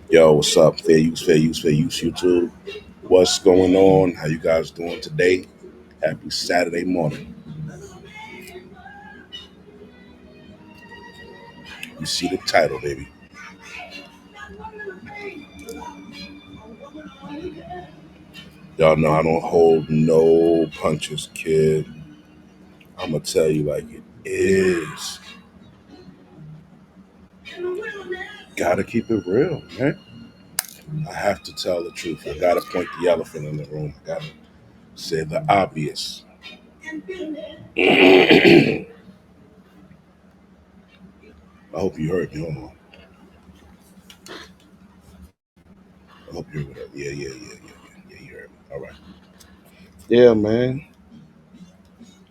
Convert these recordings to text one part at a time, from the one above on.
Yo, what's up? Fair use, YouTube. What's going on? How you guys doing today? Happy Saturday morning. You see the title, baby. Y'all know I don't hold no punches, kid. I'm gonna tell you like it is. Gotta keep it real, man. I have to tell the truth. I gotta point the elephant in the room. I gotta say the obvious. I hope you heard me. Hold on. I hope you heard me. Yeah. You heard me. All right. Yeah, man.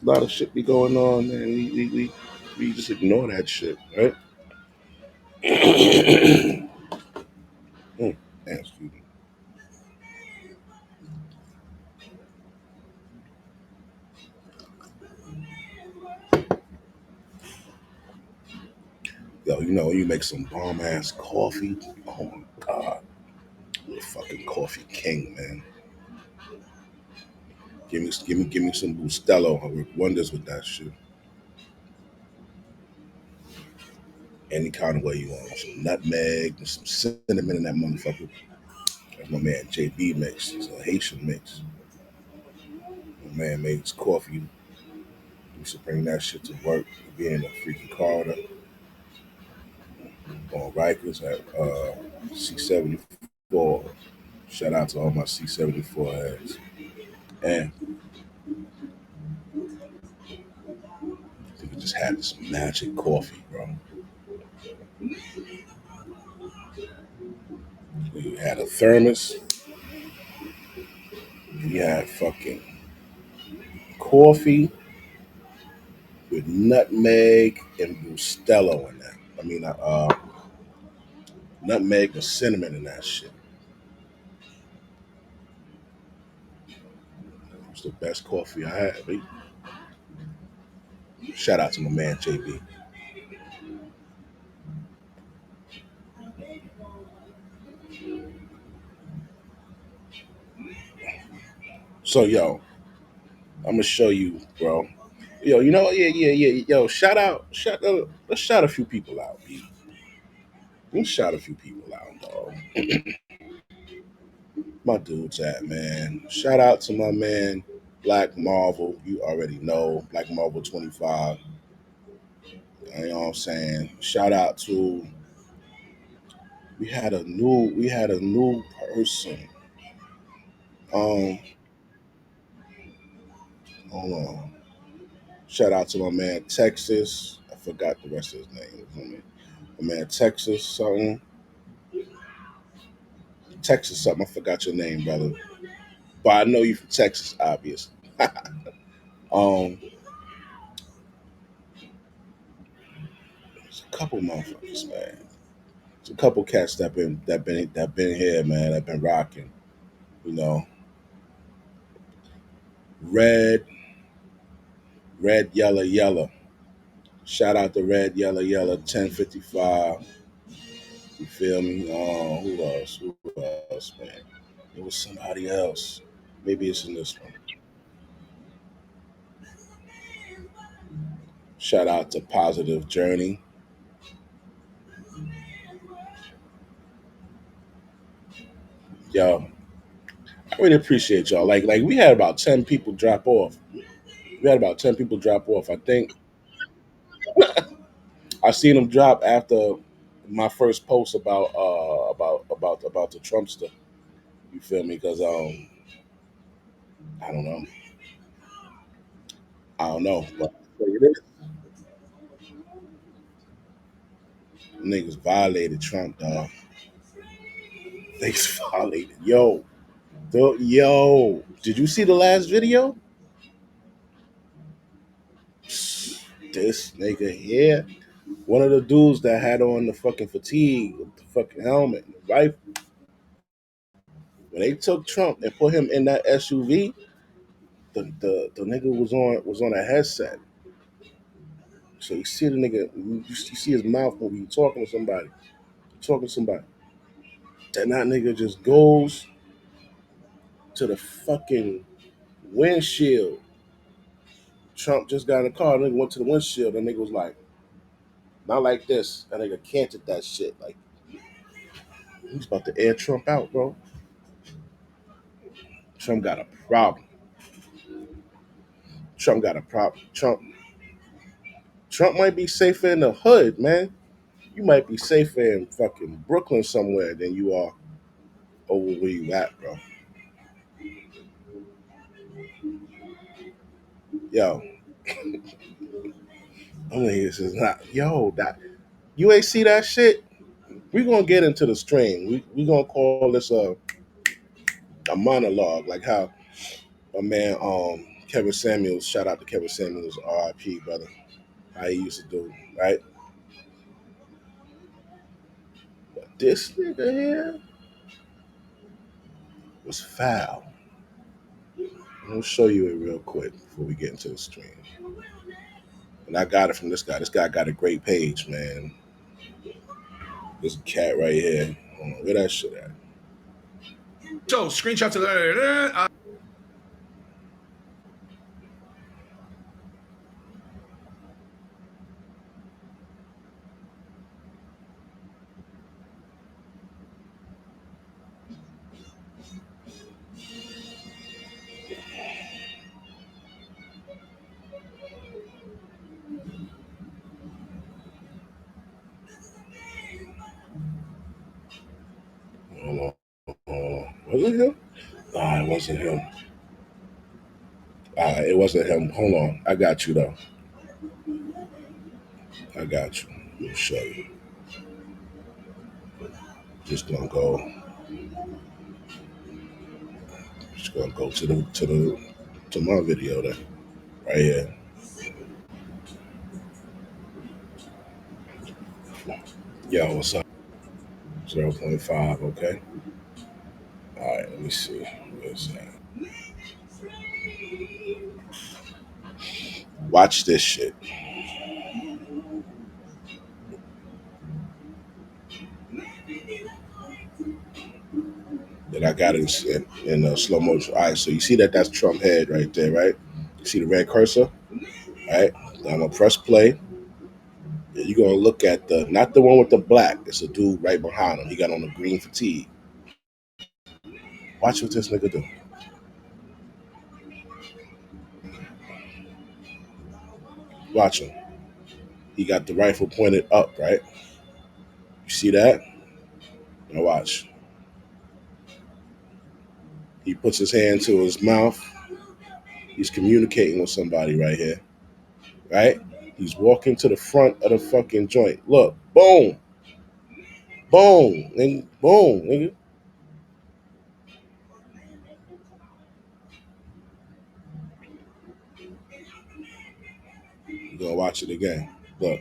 A lot of shit be going on, man. We just ignore that shit, right? Excuse me. Yo, you make some bomb ass coffee. Oh my god, you're a fucking coffee king, man. Give me some Bustelo. I work wonders with that shit. Any kind of way you want. Some nutmeg, and some cinnamon in that motherfucker. Like my man JB makes. It's a Haitian mix. My man makes coffee. Used to bring that shit to work. Be in a freaking corridor on Rikers at C74. Shout out to all my C74 heads. And I think we just had this magic coffee, bro. We had a thermos. We had fucking coffee with nutmeg and Bustelo in that. I mean, nutmeg and cinnamon in that shit. It was the best coffee I had. Shout out to my man JB. So yo, I'm gonna show you, bro. Yo, yeah. Yo, let's shout a few people out, B. Let's shout a few people out, dog. My dude's at, man. Shout out to my man Black Marvel. You already know Black Marvel 25. You know what I'm saying? Shout out to we had a new person. Um, Hold on. Shout out to my man Texas. I forgot the rest of his name. My man Texas something. Texas something. I forgot your name, brother. But I know you from Texas, obviously. um, There's a couple motherfuckers, man. There's a couple cats that been here, man. That been rocking. You know, red, red, yellow, yellow. Shout out to red, yellow, yellow. 1055. You feel me? Who else? Who else, man? It was somebody else. Maybe it's in this one. Shout out to Positive Journey. Yo, I really appreciate y'all. Like we had about 10 people drop off. We had about 10 people drop off. I think I seen them drop after my first post about the Trumpster. You feel me? Because I don't know, but niggas violated Trump, dog. They violated. Yo, did you see the last video? This nigga here, one of the dudes that had on the fucking fatigue, with the fucking helmet, and the rifle. When they took Trump and put him in that SUV, the nigga was on a headset. So you see the nigga, you see his mouth move. You talking to somebody, Then that nigga just goes to the fucking windshield. Trump just got in the car. Nigga went to the windshield. And nigga was like, not like this. That nigga canted that shit. Like he's about to air Trump out, bro. Trump got a problem. Trump got a problem. Trump might be safer in the hood, man. You might be safer in fucking Brooklyn somewhere than you are over where you at, bro. Yo, I mean, this is not, yo, that you ain't see that shit. We gonna get into the stream. We gonna call this a monologue, like how my man Kevin Samuels, shout out to Kevin Samuels, R.I.P. brother, how he used to do, right? But this nigga here was foul. I'm gonna show you it real quick before we get into the stream. And I got it from this guy. This guy got a great page, man. This cat right here. Hold on, where that shit at? So screenshots of that. Hold on. Was it him? Nah, it wasn't him. It wasn't him. Hold on. I got you though. I got you. Let me show you. Just gonna go. Just gonna go to my video there. Right here. Yo, what's up? 0.5, okay. Alright, let me see. Where's that? Watch this shit. That I got in slow motion. All right, so you see that's Trump head right there, right? You see the red cursor, right? Now I'm gonna press play. You're gonna look at the not the one with the black. It's a dude right behind him. He got on the green fatigue. Watch what this nigga do. Watch him. He got the rifle pointed up, right? You see that? Now watch. He puts his hand to his mouth. He's communicating with somebody right here, right? He's walking to the front of the fucking joint. Look, boom, boom, and boom, nigga. You gonna watch it again. Look.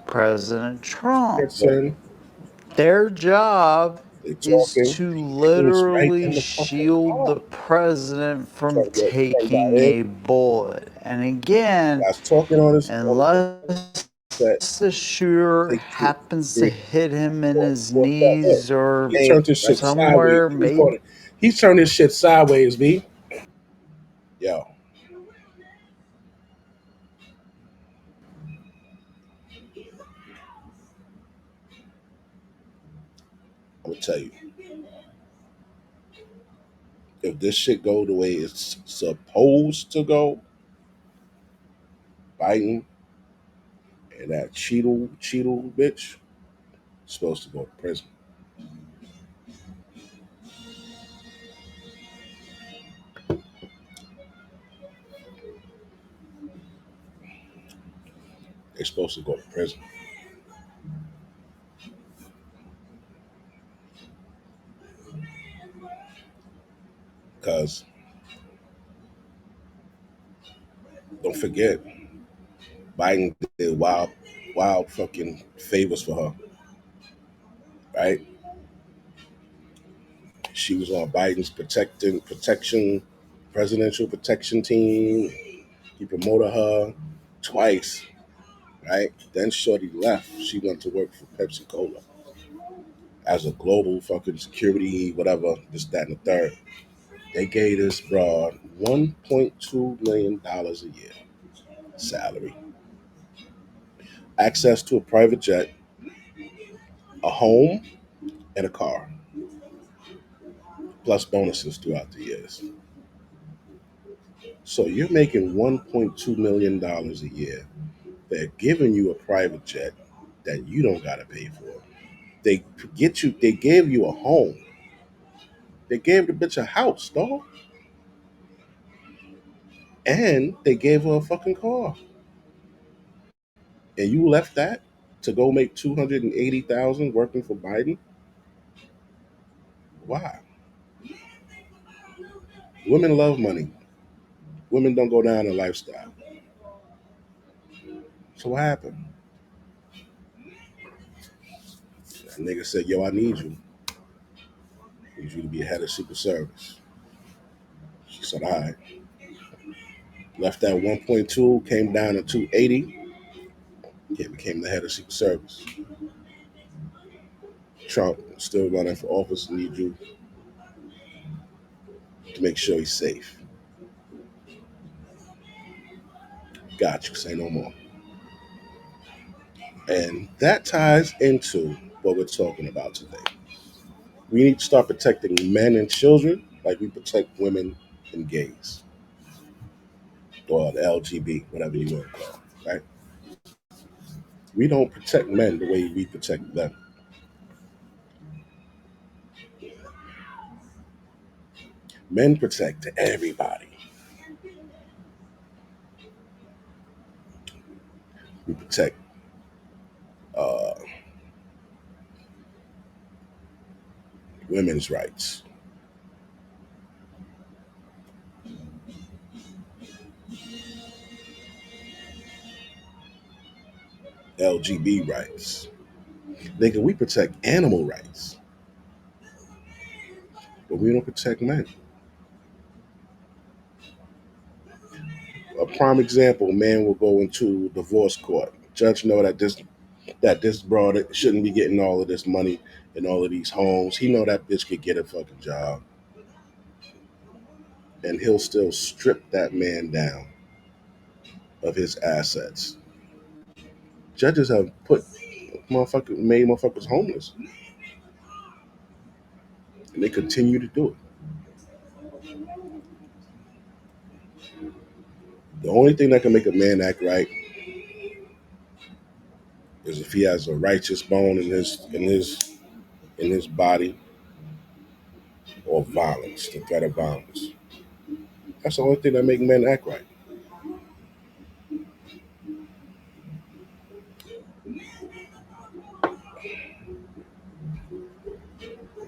President Trump. Listen, Their job they is talking. to He was right literally in the fucking shield car. the president from Trump got taking in. a bullet. And again, Guys talking on the unless set. the shooter Take two, happens to three, hit him in four. his Fourth shot. Look. knees or He turned his shit sideways. somewhere, He maybe. recorded. He turned his shit sideways, B. Yo. I'm gonna tell you. If this shit go the way it's supposed to go, Biden and that Cheetle bitch supposed to go to prison. They're supposed to go to prison. Because don't forget, Biden did wild fucking favors for her. Right? She was on Biden's presidential protection team. He promoted her twice, right? Then Shorty left. She went to work for Pepsi Cola as a global fucking security, whatever, this, that, and the third. They gave this broad $1.2 million a year salary, access to a private jet, a home, and a car, plus bonuses throughout the years. So you're making $1.2 million a year. They're giving you a private jet that you don't gotta pay for. They gave you a home. They gave the bitch a house, dog. And they gave her a fucking car. And you left that to go make 280,000 working for Biden? Why? Women love money. Women don't go down in lifestyle. So what happened? That nigga said, yo, I need you. I need you to be head of Secret Service. She said, all right. Left that 1.2, came down to 280, became the head of Secret Service. Trump still running for office, need you to make sure he's safe. Got you, say no more. And that ties into what we're talking about today. We need to start protecting men and children like we protect women and gays, or the LGB, whatever you want to call it, right? We don't protect men the way we protect them. Men protect everybody. We protect uh, women's rights, LGB rights. Nigga, we protect animal rights, but we don't protect men. A prime example: man will go into divorce court. Judge know that this broad shouldn't be getting all of this money and all of these homes. He know that bitch could get a fucking job, and he'll still strip that man down of his assets. Judges have made motherfuckers homeless, and they continue to do it. The only thing that can make a man act right is if he has a righteous bone in his body, or violence, the threat of violence. That's the only thing that make men act right.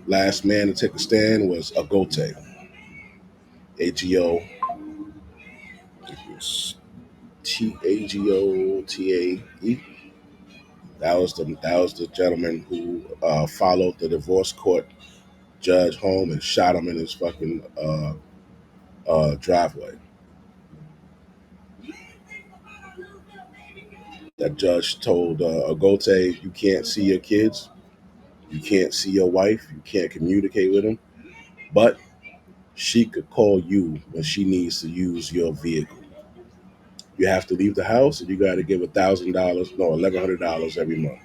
Last man to take a stand was Agote, AGO, Agotae. That was the gentleman who followed the divorce court judge home and shot him in his fucking driveway. That judge told Agote, "You can't see your kids, you can't see your wife, you can't communicate with them, but she could call you when she needs to use your vehicle. You have to leave the house, and you got to give $1,000, no, $1,100 every month."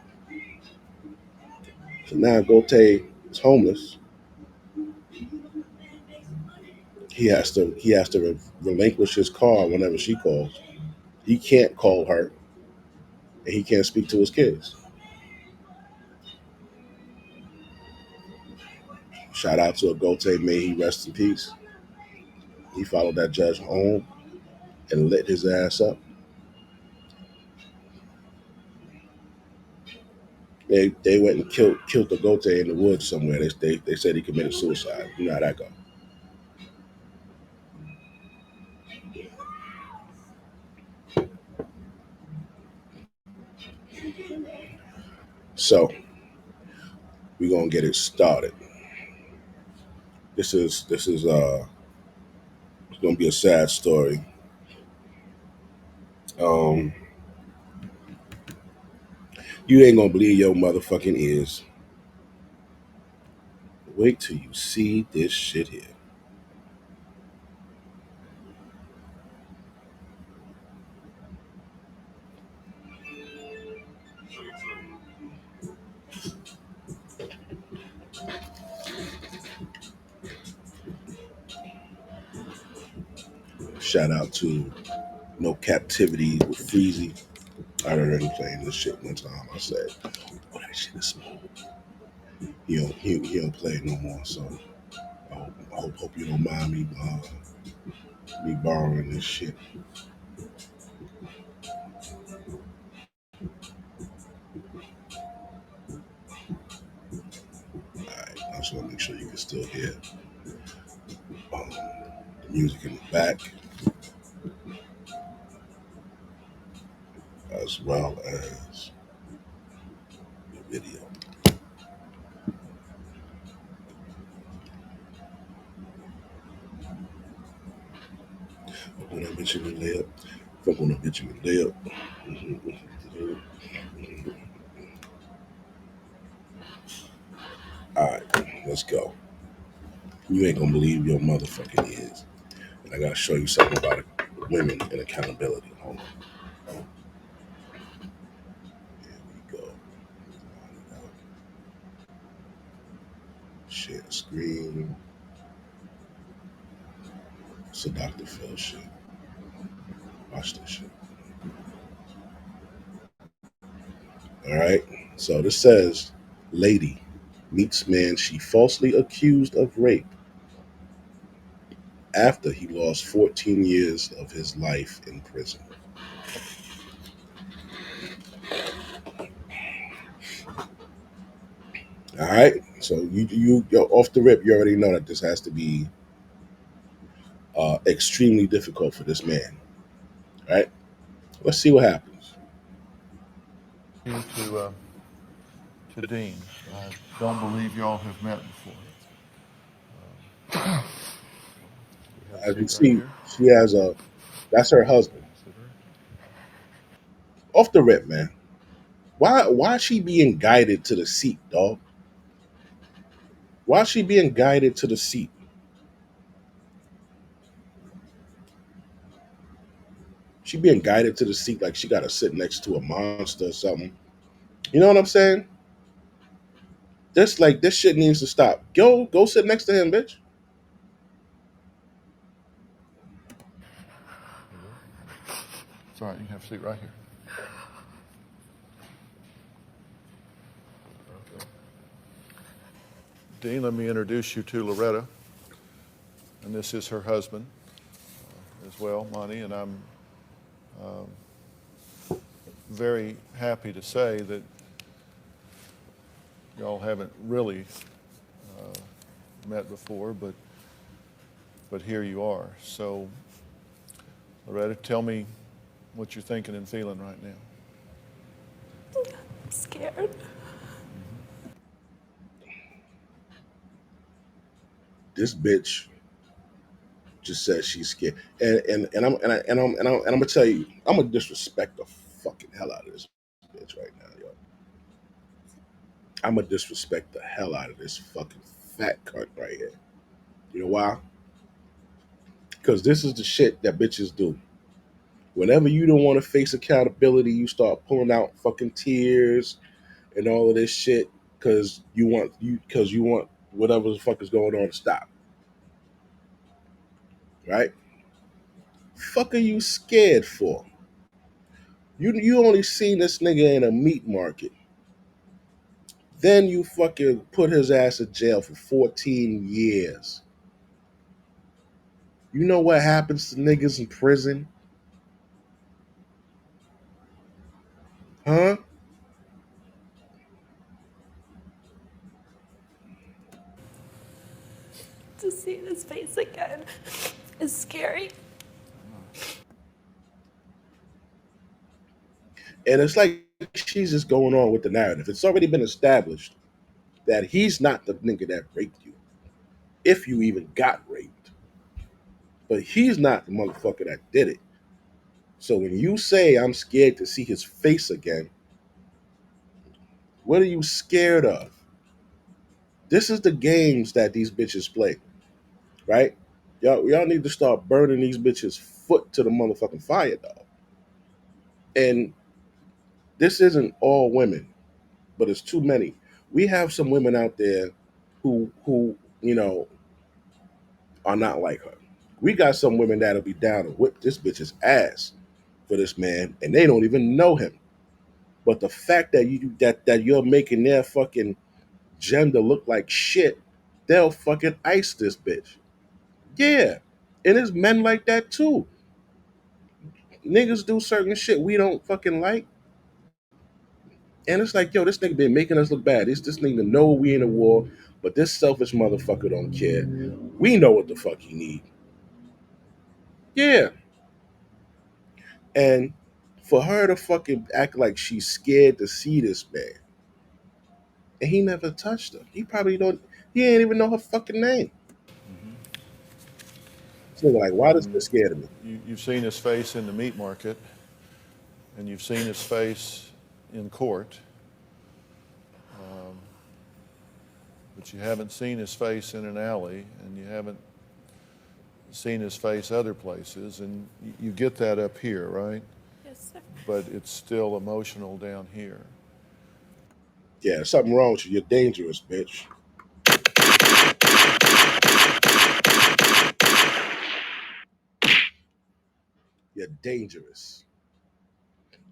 So now Agote is homeless. He has to relinquish his car whenever she calls. He can't call her, and he can't speak to his kids. Shout out to Agote, may he rest in peace. He followed that judge home and lit his ass up. They went and killed Agote in the woods somewhere. They said he committed suicide. You know how that go. So we're gonna get it started. This is it's gonna be a sad story. Um, you ain't gonna believe your motherfucking ears. Wait till you see this shit here. Shout out to No Captivity with Freezy. I heard him playing this shit one time. I said, "Oh, that shit is smooth." He don't play it no more. So I hope you don't mind me borrowing this shit. All right, I just want to make sure you can still hear the music in the back as well as the video. Fuck on that bitch in the layup. Fuck on that bitch in the layup. All right, let's go. You ain't gonna believe your motherfucking ears. And I gotta show you something about women and accountability. Hold on. Here we go. Share screen. It's a Dr. Phil shit. Watch this shit. All right. So this says, lady meets man she falsely accused of rape after he lost 14 years of his life in prison. All right. So you're off the rip. You already know that this has to be extremely difficult for this man. All right. Let's see what happens. You to Dean. I don't believe y'all have met before. You have a As we seat right see, here. she has a that's her husband. Sit right Off the rip, man. Why is she being guided to the seat, dog? Why is she being guided to the seat? She being guided to the seat like she gotta sit next to a monster or something. You know what I'm saying? This shit needs to stop. Go sit next to him, bitch. here. It's all right. You can have a seat right here. Dean, let me introduce you to Loretta, and this is her husband as well, Monty, and I'm very happy to say that y'all haven't really met before, but here you are. So, Loretta, tell me what you're thinking and feeling right now. I'm scared. This bitch just says she's scared, and I'm gonna tell you, I'm gonna disrespect the fucking hell out of this bitch right now, yo. I'm gonna disrespect the hell out of this fucking fat cunt right here. You know why? Because this is the shit that bitches do. Whenever you don't want to face accountability, you start pulling out fucking tears and all of this shit because you want whatever the fuck is going on to stop. Right? Fuck are you scared for? You only seen this nigga in a meat market. Then you fucking put his ass in jail for 14 years. You know what happens to niggas in prison? Huh? To see his face again is scary. And it's like she's just going on with the narrative. It's already been established that he's not the nigga that raped you. if you even got raped. But he's not the motherfucker that did it. So when you say I'm scared to see his face again, what are you scared of? This is the games that these bitches play, right? Y'all need to start burning these bitches' foot to the motherfucking fire, dog. And this isn't all women, but it's too many. We have some women out there who are not like her. We got some women that'll be down to whip this bitch's ass for this man, and they don't even know him. But the fact that you're making their fucking gender look like shit, they'll fucking ice this bitch. Yeah, and it's men like that too. Niggas do certain shit we don't fucking like, and it's like, yo, this nigga been making us look bad. This nigga know we in a war, but this selfish motherfucker don't care. We know what the fuck he need. Yeah, and for her to fucking act like she's scared to see this man, and he never touched her. He probably don't. He ain't even know her fucking name. So like, why does this scared of me? You've seen his face in the meat market, and you've seen his face in court, but you haven't seen his face in an alley, and you haven't seen his face other places, and you get that up here, right? Yes, sir. But it's still emotional down here. Yeah, something wrong with you. You're dangerous, bitch. You're dangerous.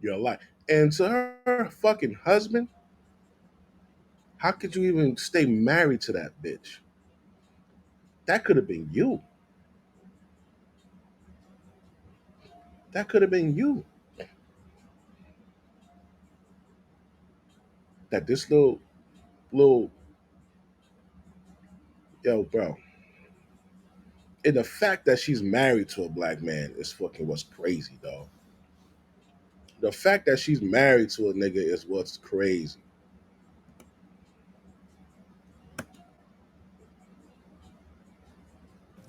You're alive. And to her fucking husband, how could you even stay married to that bitch? That could have been you. That could have been you. That this little yo, bro. And the fact that she's married to a black man is fucking what's crazy, dog. The fact that she's married to a nigga is what's crazy.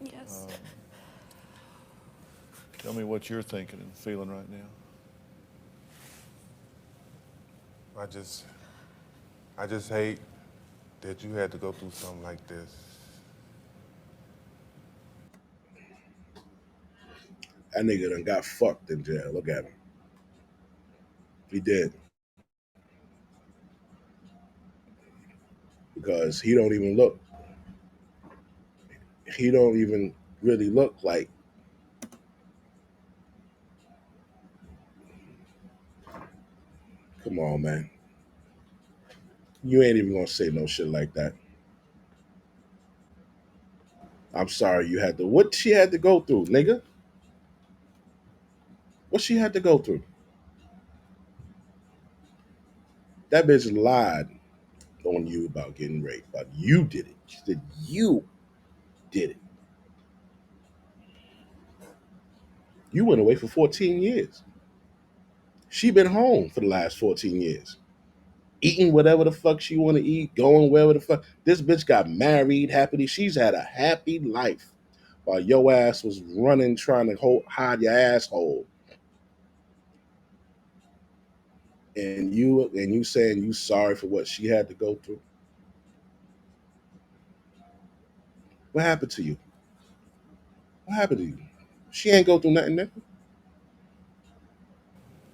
Yes. Tell me what you're thinking and feeling right now. I just I just hate that you had to go through something like this. That nigga done got fucked in jail. Look at him. He did. Because he don't even really look like, come on, man. You ain't even gonna say no shit like that. I'm sorry you had to. What she had to go through, nigga? What she had to go through? That bitch lied on you about getting raped, but you did it. She said you did it. You went away for 14 years. She been home for the last 14 years. Eating whatever the fuck she want to eat, going wherever the fuck. This bitch got married happily. She's had a happy life while your ass was running trying to hide your asshole. And you saying you sorry for what she had to go through. What happened to you? What happened to you? She ain't go through nothing, nigga.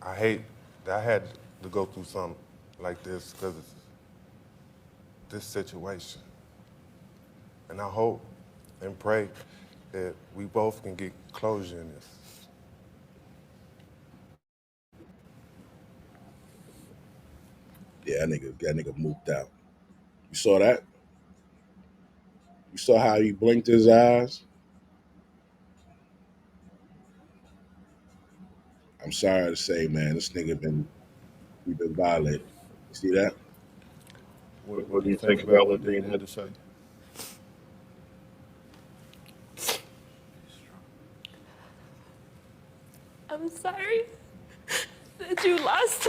I hate that I had to go through something like this because of this situation. And I hope and pray that we both can get closure in this. Yeah, that nigga moved out. You saw that? You saw how he blinked his eyes? I'm sorry to say, man, this nigga he been violated. You see that? What do you think about what Dean had to say? I'm sorry that you lost.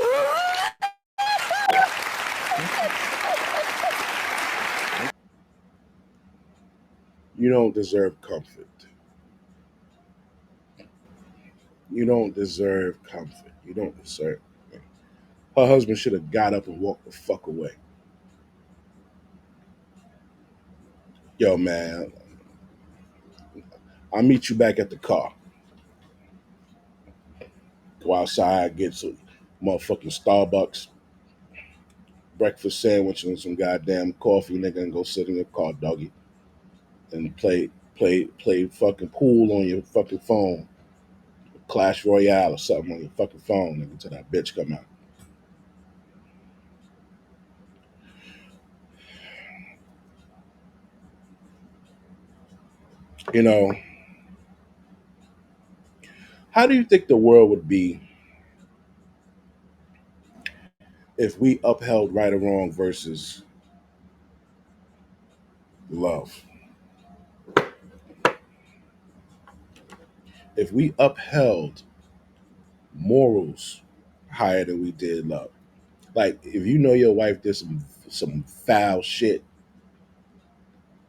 You don't deserve comfort. You don't deserve comfort. You don't deserve. Her husband should have got up and walked the fuck away. Yo, man, I'll meet you back at the car. Go outside, get some motherfucking Starbucks breakfast sandwich and some goddamn coffee, nigga, and go sit in your car, doggy, and play fucking pool on your fucking phone, Clash Royale or something on your fucking phone, nigga, until that bitch come out. You know, how do you think the world would be if we upheld right or wrong versus love? If we upheld morals higher than we did love. Like if you know your wife did some foul shit,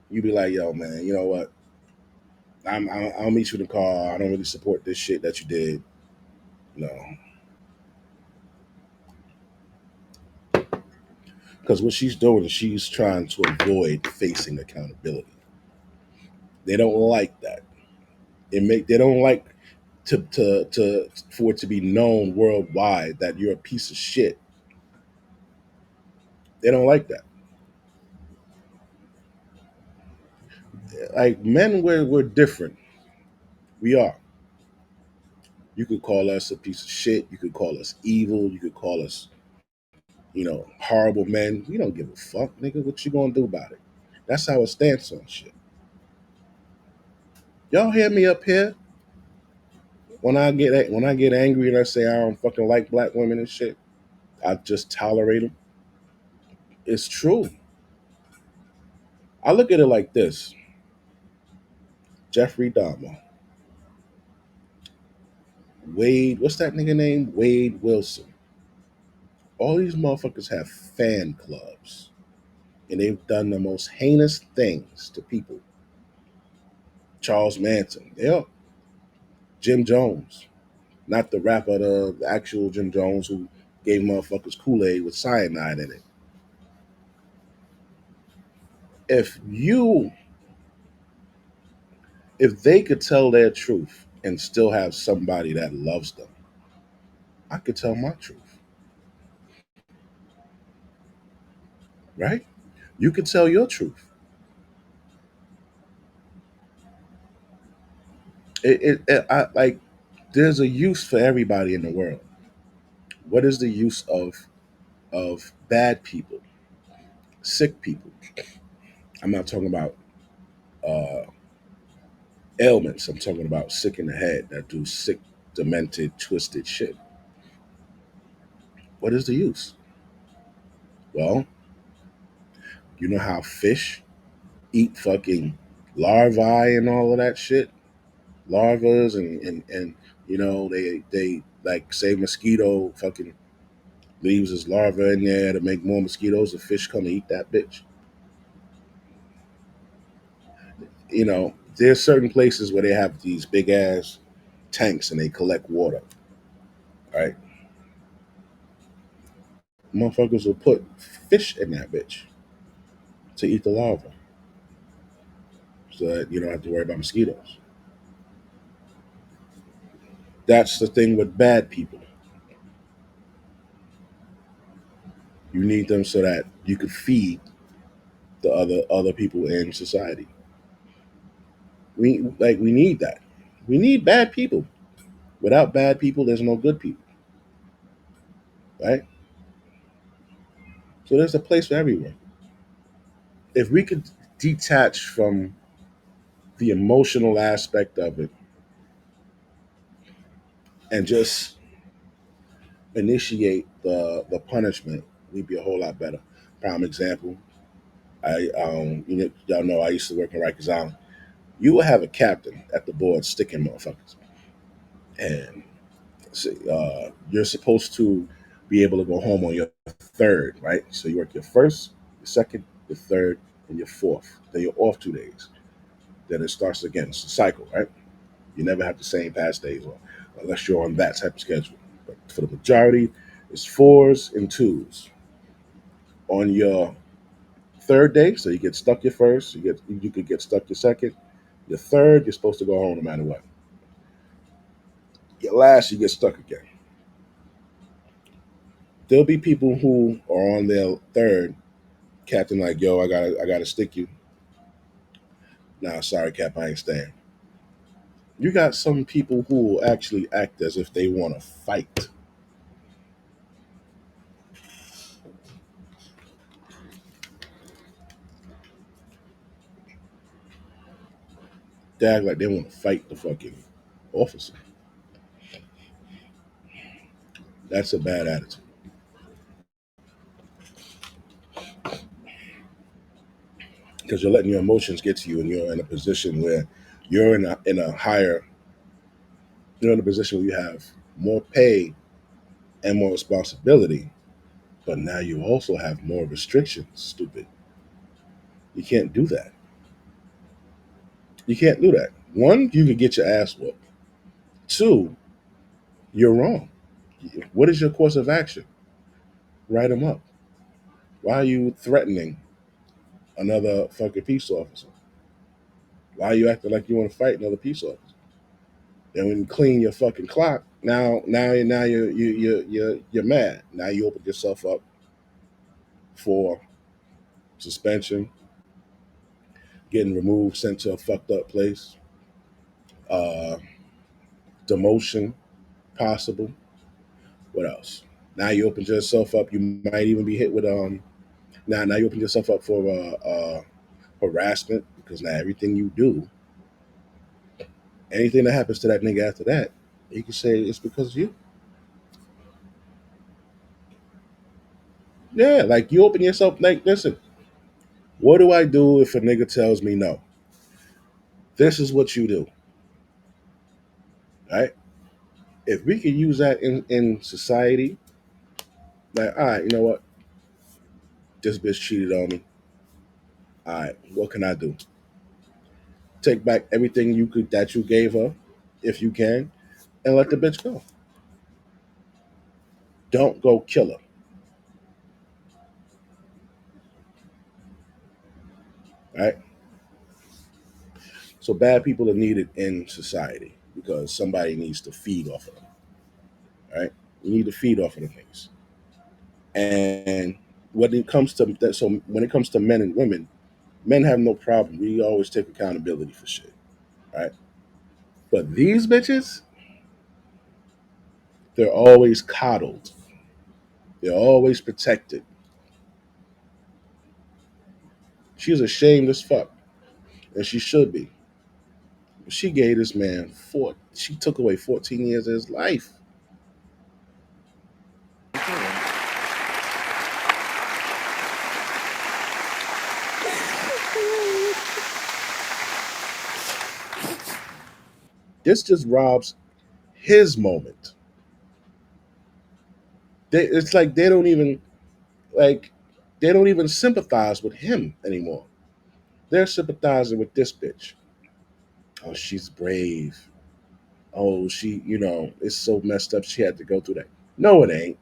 you be like, yo, man, you know what? I'll meet you in the car. I don't really support this shit that you did. No, because what she's doing is she's trying to avoid facing accountability. They don't like that. They don't like to for it to be known worldwide that you're a piece of shit. They don't like that. Like men, we're different. We are. You could call us a piece of shit. You could call us evil. You could call us, horrible men. We don't give a fuck, nigga. What you gonna do about it? That's our stance on shit. Y'all hear me up here when I get angry and I say I don't fucking like black women and shit. I just tolerate them. It's true. I look at it like this: Jeffrey Dahmer, Wade. What's that nigga name? Wade Wilson. All these motherfuckers have fan clubs, and they've done the most heinous things to people. Charles Manson. Yep. Jim Jones. Not the rapper, the actual Jim Jones who gave motherfuckers Kool Aid with cyanide in it. If you, if they could tell their truth and still have somebody that loves them, I could tell my truth, right? You could tell your truth. Like, there's a use for everybody in the world. What is the use of bad people, sick people? I'm not talking about uh, ailments. I'm talking about sick in the head that do sick, demented, twisted shit. What is the use? Well, you know how fish eat fucking larvae and all of that shit? Larvas and they like say mosquito fucking leaves his larva in there to make more mosquitoes. The fish come and eat that bitch. There's certain places where they have these big ass tanks and they collect water. Right? Motherfuckers will put fish in that bitch to eat the larva, so that you don't have to worry about mosquitoes. That's the thing with bad people. You need them so that you could feed the other people in society. We need that. We need bad people. Without bad people, there's no good people, right? So there's a place for everyone. If we could detach from the emotional aspect of it and just initiate the punishment, we'd be a whole lot better. Prime example, y'all know I used to work in Rikers Island. You will have a captain at the board sticking motherfuckers, and you're supposed to be able to go home on your third, right? So you work your first, your second, your third, and your fourth. Then you're off 2 days. then it starts again. It's a cycle, right? You never have the same past days unless you're on that type of schedule. But for the majority, it's fours and twos. On your third day, so you get stuck your first, you could get stuck your second. Your third, you're supposed to go home no matter what. Your last, you get stuck again. There'll be people who are on their third, captain like, yo, I gotta stick you. Nah, sorry, Cap, I ain't staying. You got some people who will actually act as if they want to fight. They act like they want to fight the fucking officer. That's a bad attitude because you're letting your emotions get to you, and you're in a position where you're in a higher, you're in a position where you have more pay and more responsibility, but now you also have more restrictions. Stupid. You can't do that. You can't do that. One, you could get your ass whooped. Two, you're wrong. What is your course of action? Write them up. Why are you threatening another fucking peace officer? Why are you acting like you want to fight another peace officer? And when you clean your fucking clock, now you're mad. Now you open yourself up for suspension, getting removed, sent to a fucked up place, uh, demotion possible. What else? Now you open yourself up. You might even be hit with now you open yourself up for harassment because now everything you do, anything that happens to that nigga after that, you can say it's because of you. Yeah, like you open yourself. Like, listen, what do I do if a nigga tells me no? This is what you do, right? If we could use that in society, like, all right, you know what? This bitch cheated on me. All right, what can I do? Take back everything you could that you gave her, if you can, and let the bitch go. Don't go kill her, right? So bad people are needed in society because somebody needs to feed off of them, right? You need to feed off of the things. And when it comes to that, so when it comes to men and women, men have no problem. We always take accountability for shit, right? But these bitches, they're always coddled. They're always protected. She's ashamed as fuck, and she should be. She gave this man she took away 14 years of his life. This just robs his moment. It's like like they don't even sympathize with him anymore. They're sympathizing with this bitch. Oh, she's brave. Oh, it's so messed up. She had to go through that. No, it ain't.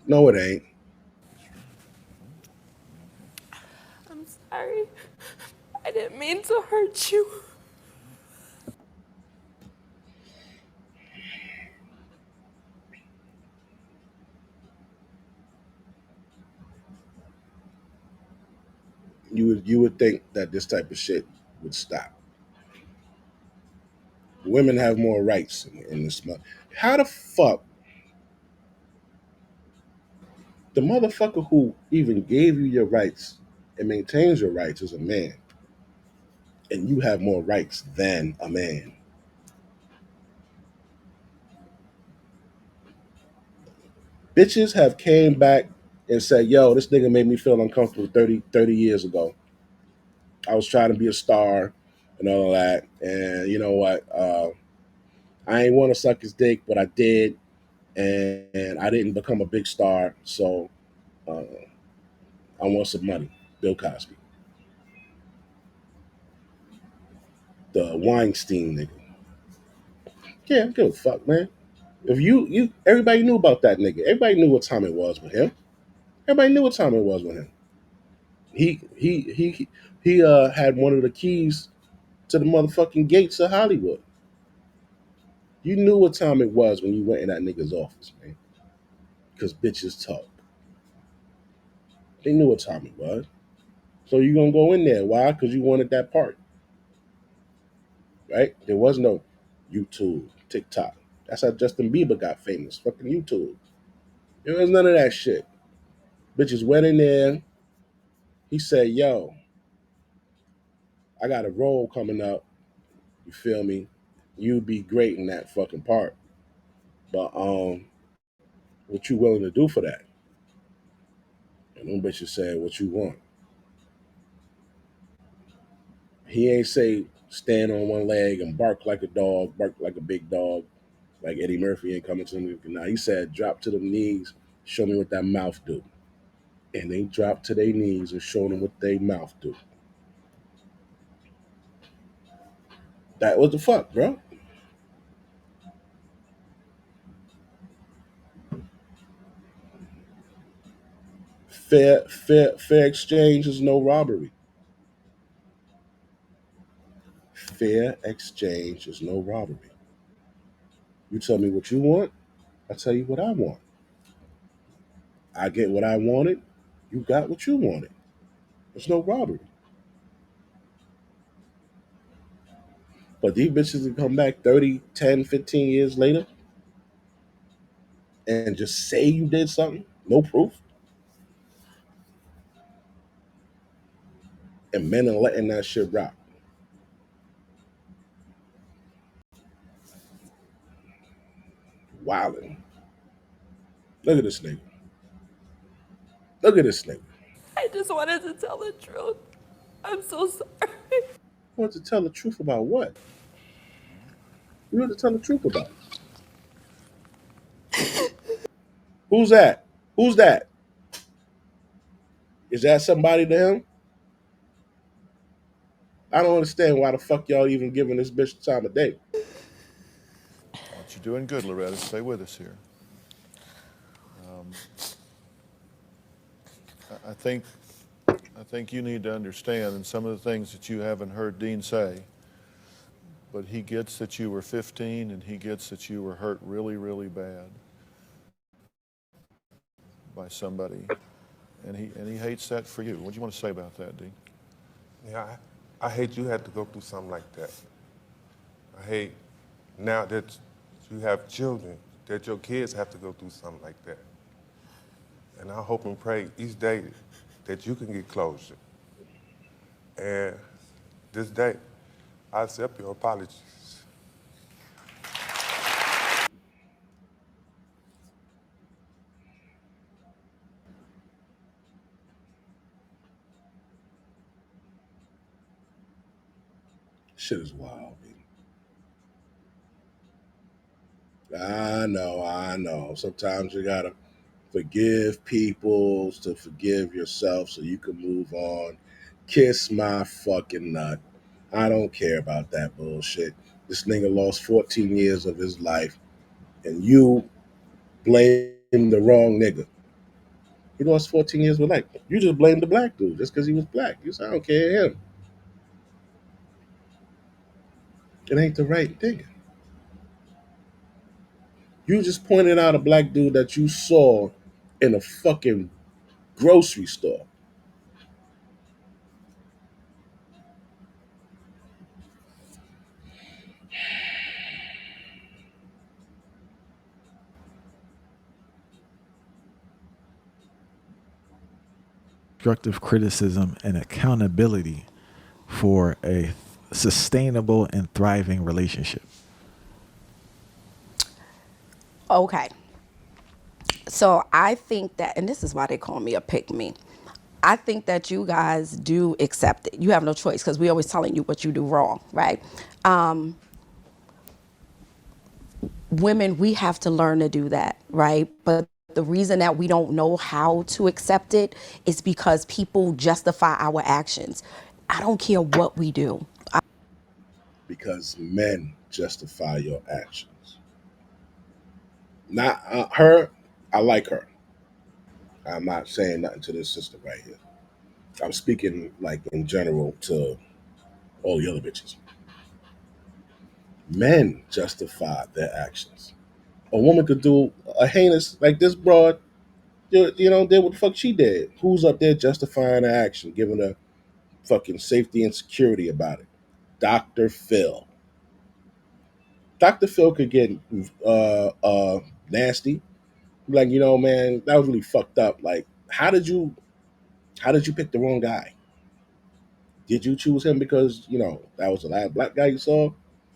No, it ain't. I'm sorry. I didn't mean to hurt you. You would think that this type of shit would stop. Women have more rights in this month. How the fuck the motherfucker who even gave you your rights and maintains your rights is a man, and you have more rights than a man? Bitches have came back and said, "Yo, this nigga made me feel uncomfortable 30 years ago. I was trying to be a star and all that, and you know what? I ain't want to suck his dick, but I did, and I didn't become a big star, so uh, I want some money." Bill Cosby. The Weinstein nigga. Yeah, I don't give a fuck, man. If you everybody knew about that nigga. Everybody knew what time it was with him. Everybody knew what time it was with him. He had one of the keys to the motherfucking gates of Hollywood. You knew what time it was when you went in that nigga's office, man. Because bitches talk. They knew what time it was. So you gonna go in there. Why? Because you wanted that part. Right? There was no YouTube, TikTok. That's how Justin Bieber got famous. Fucking YouTube. There was none of that shit. Bitches went in there. He said, yo, I got a role coming up. You feel me? You'd be great in that fucking part. But what you willing to do for that? And them bitches said, what you want? He ain't say stand on one leg and bark like a dog, bark like a big dog, like Eddie Murphy ain't coming to me. Now he said, drop to the knees, show me what that mouth do. And they dropped to their knees and showed them what they mouth do. That was the fuck, bro. Fair exchange is no robbery. Fair exchange is no robbery. You tell me what you want, I tell you what I want. I get what I wanted, you got what you wanted. There's no robbery. But these bitches that come back 30, 10, 15 years later and just say you did something, no proof, and men are letting that shit rock. Wilding. Look at this nigga. Look at this nigga. I just wanted to tell the truth. I'm so sorry. You want to tell the truth about what? You want to tell the truth about? Who's that? Who's that? Is that somebody to him? I don't understand why the fuck y'all even giving this bitch the time of day. But you're doing good, Loretta. Stay with us here. I think you need to understand, and some of the things that you haven't heard Dean say, but he gets that you were 15 and he gets that you were hurt really, really bad by somebody, and he hates that for you. What do you want to say about that, Dean? Yeah, I hate you had to go through something like that. I hate now that you have children, that your kids have to go through something like that. And I hope and pray each day that you can get closure. And this day, I accept your apologies. Shit is wild, man. I know. Sometimes you gotta forgive people to forgive yourself so you can move on. Kiss my fucking nut. I don't care about that bullshit. This nigga lost 14 years of his life, and you blame the wrong nigga. He lost 14 years of life. You just blame the black dude just because he was black. You say, I don't care him. It ain't the right nigga. You just pointed out a black dude that you saw in a fucking grocery store. Constructive criticism and accountability for a sustainable and thriving relationship. Okay. So I think that, and this is why they call me a pick me. I think that you guys do accept it. You have no choice because we always telling you what you do wrong, right? Women, we have to learn to do that, right? But the reason that we don't know how to accept it is because people justify our actions. I don't care what we do. because men justify your actions. Not her. I like her. I'm not saying nothing to this sister right here. I'm speaking like in general to all the other bitches. Men justify their actions. A woman could do a heinous like this broad, did what the fuck she did. Who's up there justifying her action, giving her fucking safety and security about it? Dr. Phil. Dr. Phil could get nasty. Like, man, that was really fucked up. Like, how did you pick the wrong guy? Did you choose him because, that was the last black guy you saw?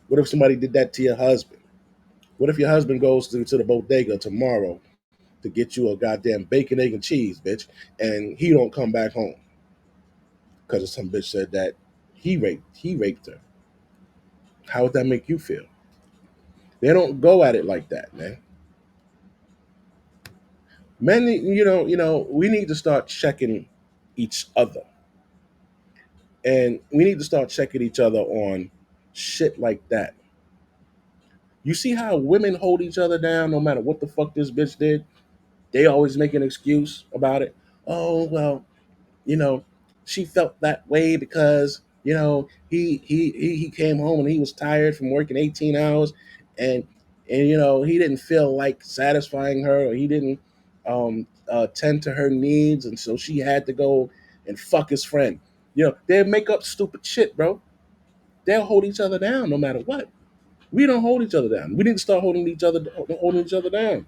What if somebody did that to your husband? What if your husband goes to the bodega tomorrow to get you a goddamn bacon, egg, and cheese, bitch, and he don't come back home because some bitch said that he raped her? How would that make you feel? They don't go at it like that, man. Men, we need to start checking each other, and we need to start checking each other on shit like that. You see how women hold each other down no matter what the fuck this bitch did? They always make an excuse about it. Oh, well, you know, she felt that way because, he came home and he was tired from working 18 hours, and he didn't feel like satisfying her, or he didn't tend to her needs, and so she had to go and fuck his friend. They make up stupid shit, bro. They'll hold each other down no matter what. We don't hold each other down. We need to start holding each other down.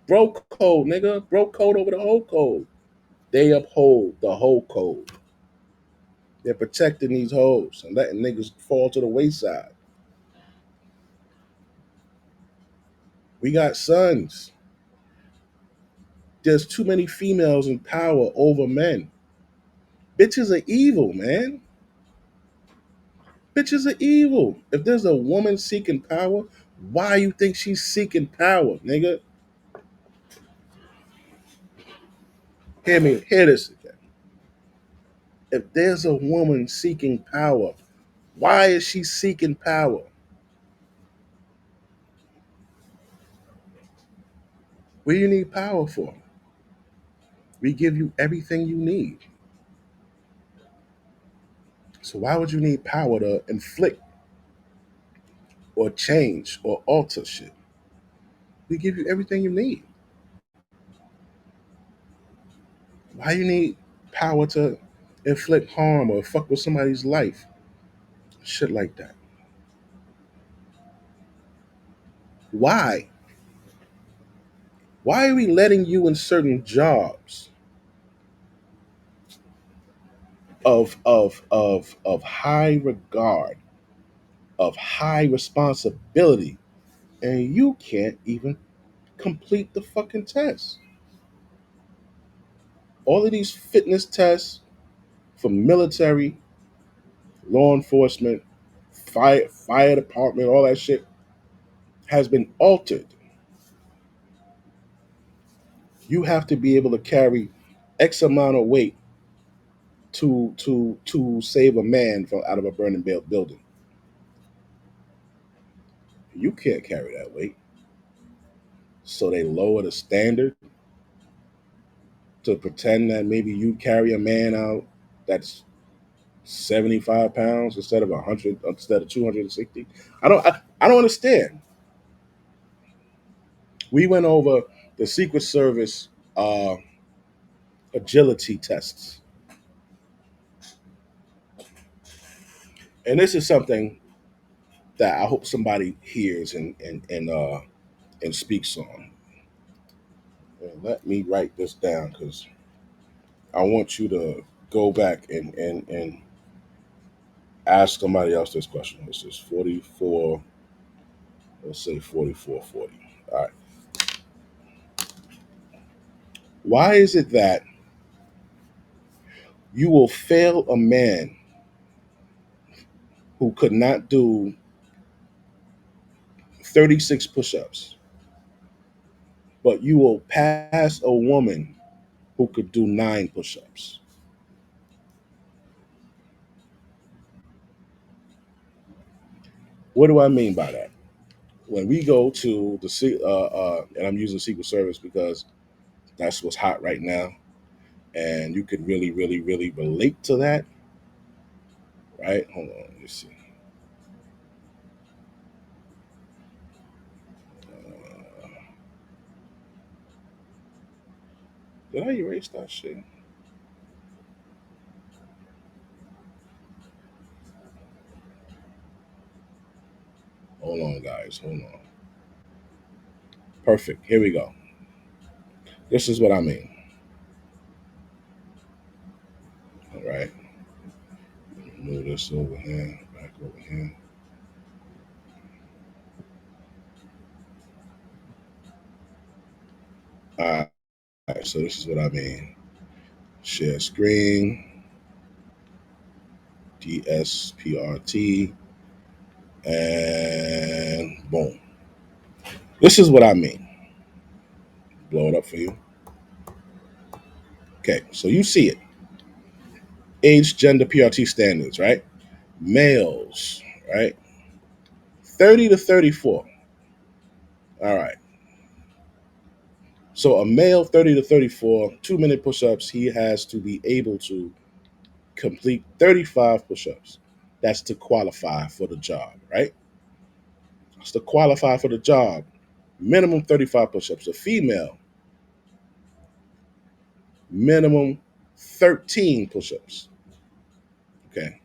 Bro code, nigga. Bro code over the whole code. They uphold the whole code. They're protecting these hoes and letting niggas fall to the wayside. We got sons. There's too many females in power over men. Bitches are evil, man. Bitches are evil. If there's a woman seeking power, why you think she's seeking power, nigga? Hear this again. If there's a woman seeking power, why is she seeking power? What do you need power for? We give you everything you need. So why would you need power to inflict or change or alter shit? We give you everything you need. Why you need power to inflict harm or fuck with somebody's life? Shit like that. Why? Why are we letting you in certain jobs of high regard, of high responsibility, and you can't even complete the fucking test? All of these fitness tests for military, law enforcement, fire department, all that shit has been altered. You have to be able to carry X amount of weight to save a man from out of a burning building. You can't carry that weight. So they lower the standard to pretend that maybe you carry a man out that's 75 pounds instead of 100, instead of 260. I don't understand. We went over the Secret Service agility tests. And this is something that I hope somebody hears and speaks on. And let me write this down because I want you to go back and ask somebody else this question. This is 44, let's say 4440. All right. Why is it that you will fail a man who could not do 36 push ups, but you will pass a woman who could do 9 push ups? What do I mean by that? When we go to and I'm using Secret Service because that's what's hot right now, and you could really, really, really relate to that, right? Hold on, let me see. Did I erase that shit? Hold on, guys. Hold on. Perfect. Here we go. This is what I mean. All right. Move this over here, back over here. All right. So this is what I mean. Share screen, DSPRT, and boom. This is what I mean. Blow it up for you. Okay. So you see it. Age, gender, PRT standards, right? Males, right? 30 to 34. All right. So a male 30 to 34, 2 minute push ups, he has to be able to complete 35 push ups. That's to qualify for the job, right? That's to qualify for the job. Minimum 35 push ups. A female, minimum 13 push ups. Okay.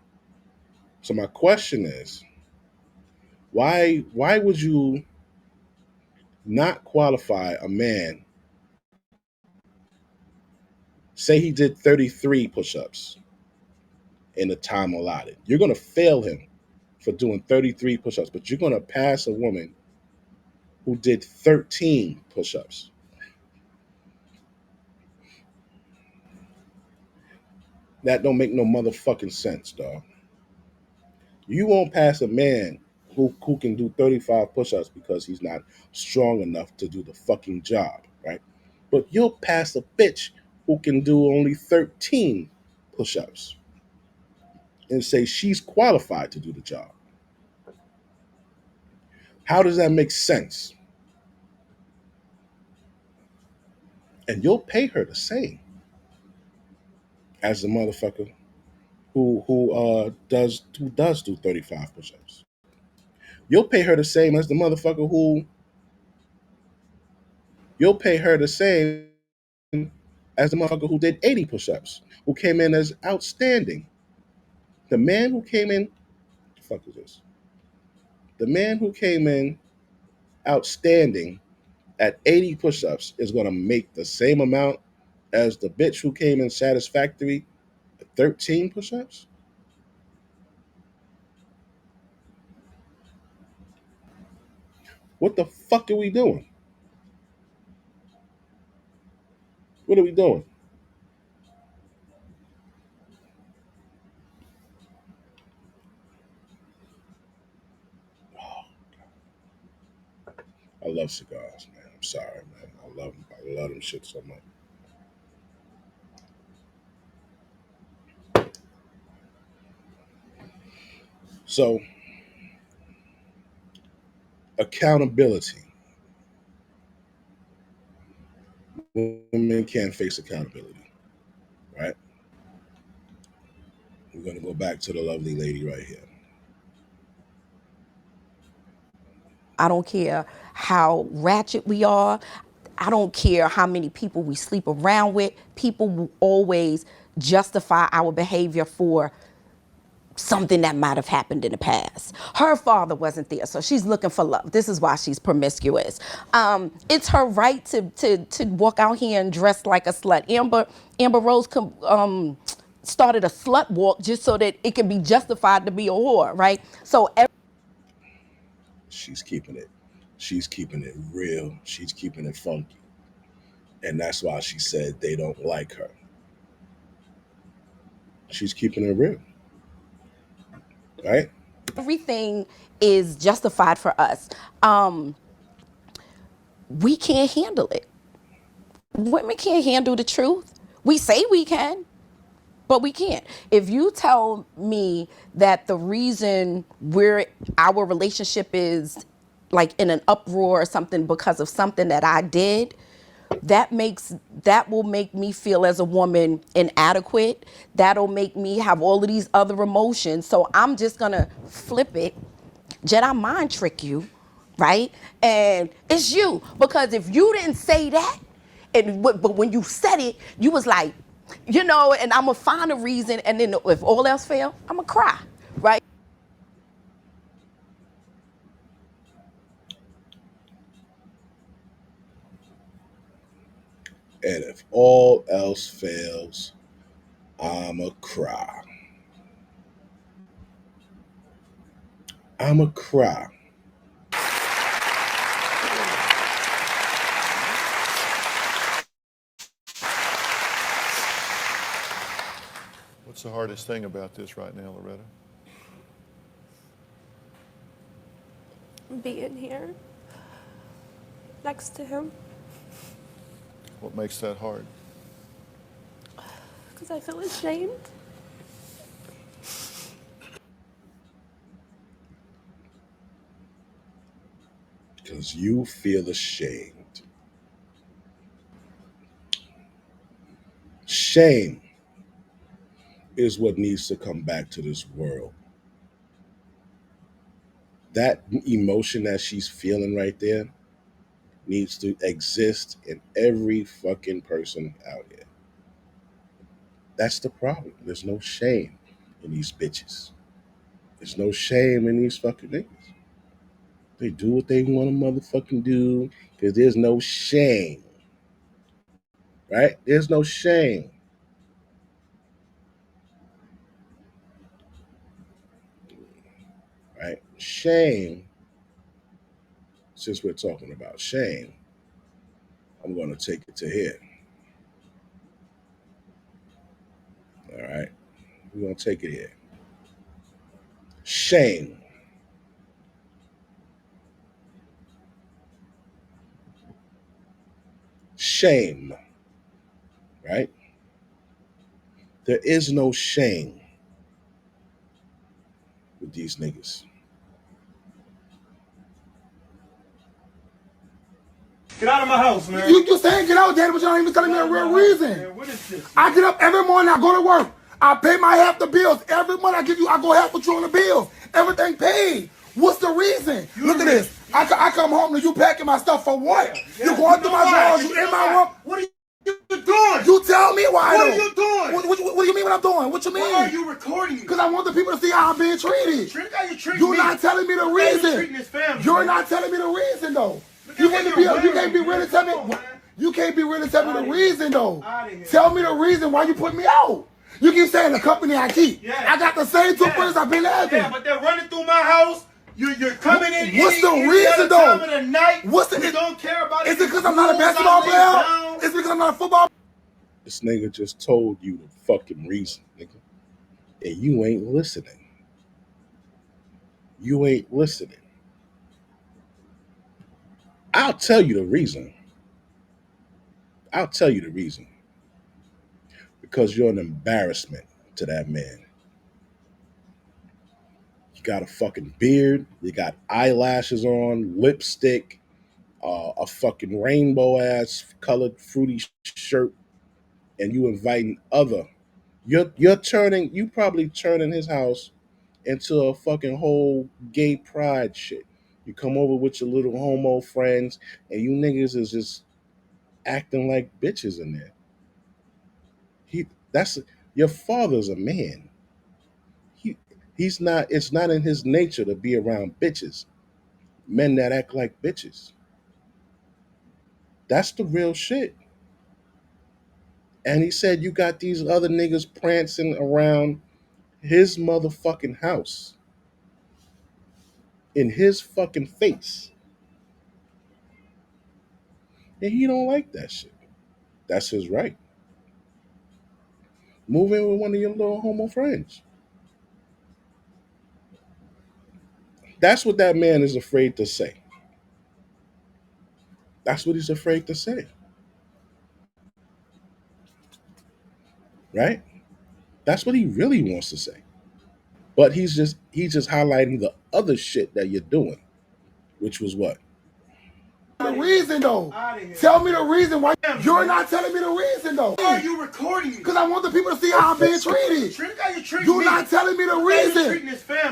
So my question is, why would you not qualify a man, say he did 33 push ups in the time allotted? You're going to fail him for doing 33 push ups, but you're going to pass a woman who did 13 push ups. That don't make no motherfucking sense, dog. You won't pass a man who can do 35 push ups because he's not strong enough to do the fucking job, right? But you'll pass a bitch who can do only 13 push ups and say she's qualified to do the job. How does that make sense? And you'll pay her the same as the motherfucker who does do 35 push-ups. You'll pay her the same as the motherfucker who you'll pay her the same as the motherfucker who did 80 push-ups, who came in as outstanding. The man who came in, the fuck is this? The man who came in outstanding at 80 push-ups is gonna make the same amount as the bitch who came in satisfactory at 13 push-ups? What the fuck are we doing? What are we doing? I love cigars, man. I'm sorry, man. I love them shit so much. So accountability. Women can't face accountability, right? We're gonna go back to the lovely lady right here. I don't care how ratchet we are. I don't care how many people we sleep around with. People will always justify our behavior for something that might have happened in the past. Her father wasn't there, so she's looking for love. This is why she's promiscuous. It's her right to walk out here and dress like a slut. Amber Rose started a slut walk just so that it can be justified to be a whore, right? So She's keeping it. She's keeping it real. She's keeping it funky. And that's why she said they don't like her. She's keeping it real, right? everything is justified for us. We can't handle it. Women can't handle the truth. We say we can. But we can't. If you tell me that the reason our relationship is like in an uproar or something because of something that I did, that will make me feel as a woman inadequate. That'll make me have all of these other emotions. So I'm just gonna flip it, Jedi mind trick you, right? And it's you, because if you didn't say that, but when you said it, you was like, and I'm gonna find a reason, and then if all else fail, I'm gonna cry, right? And if all else fails, I'ma cry. I'ma cry. What's the hardest thing about this right now, Loretta? Being here next to him, What makes that hard? because I feel ashamed. Because you feel ashamed. Shame is what needs to come back to this world. That emotion that she's feeling right there needs to exist in every fucking person out here. That's the problem. There's no shame in these bitches. There's no shame in these fucking niggas. They do what they want to motherfucking do because there's no shame, right? There's no shame, right? Shame, since we're talking about shame, I'm going to take it to here. All right? We're going to take it here. Shame. Shame, right? There is no shame with these niggas. Get out of my house, man. You saying get out, Daddy, but you're not even telling me a real reason. Man, what is this? Man? I get up every morning, I go to work. I pay my half the bills. Every month I go half with you on the bills. Everything paid. What's the reason? Look at this. I come home and you packing my stuff for what? Yeah, you going through my drawers, you in my room. What are you doing? You tell me why. What are you doing? What do you mean what I'm doing? What you mean? Why are you recording me? Because I want the people to see how I'm being treated. How you treat me? You're not telling me the reason. You're not telling me the reason, though. You can't be really tell me. You can't be really tell me the reason though. Tell me the reason why you put me out. You keep saying the company I keep. Yeah. I got the same two friends I've been having. Yeah, but they're running through my house. You're coming in. What's the reason though? Time of the night. What's the? You don't care about it. Is it because I'm not a basketball player? Is it because I'm not a football? This nigga just told you the fucking reason, nigga, and you ain't listening. You ain't listening. I'll tell you the reason. I'll tell you the reason. Because you're an embarrassment to that man. You got a fucking beard, you got eyelashes on, lipstick, a fucking rainbow ass colored fruity shirt, and you inviting other. You probably turning his house into a fucking whole gay pride shit. You come over with your little homo friends, and you niggas is just acting like bitches in there. He that's your father's a man. He he's not. It's not in his nature to be around bitches. Men that act like bitches. That's the real shit. And he said you got these other niggas prancing around his motherfucking house in his fucking face. And he don't like that shit. That's his right. Move in with one of your little homo friends. That's what that man is afraid to say. That's what he's afraid to say. Right? That's what he really wants to say. But he's just highlighting the other shit that you're doing, which was what? The reason though. Tell me the reason why you're not telling me the reason though. Why are you recording me? Because I want the people to see how I'm being treated. You're not telling me the reason.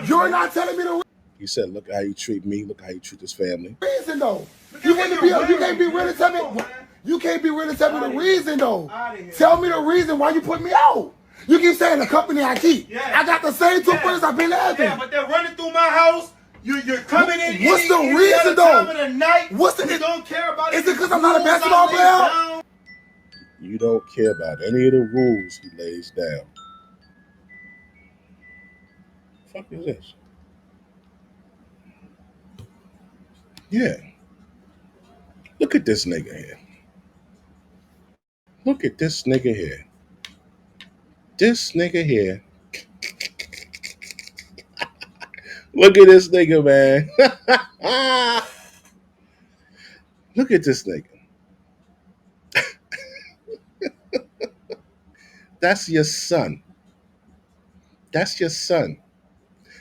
You're not telling me the reason. He said, "Look at how you treat me. Look at how you treat this family." Reason though. You want to be. You can't be really tell me. You can't be really tell me the reason though. Tell me the reason why you put me out. You keep saying the company I keep. Yeah. I got the same two friends I've been having. Yeah, but they're running through my house. You're coming in. What's the reason though? Time of the night. What's the? You don't care about it. Is it because I'm not a basketball player? You don't care about any of the rules he lays down. Fuck is this? Yeah. Look at this nigga here. Look at this nigga here. This nigga here. Look at this nigga, man. Look at this nigga. That's your son. That's your son.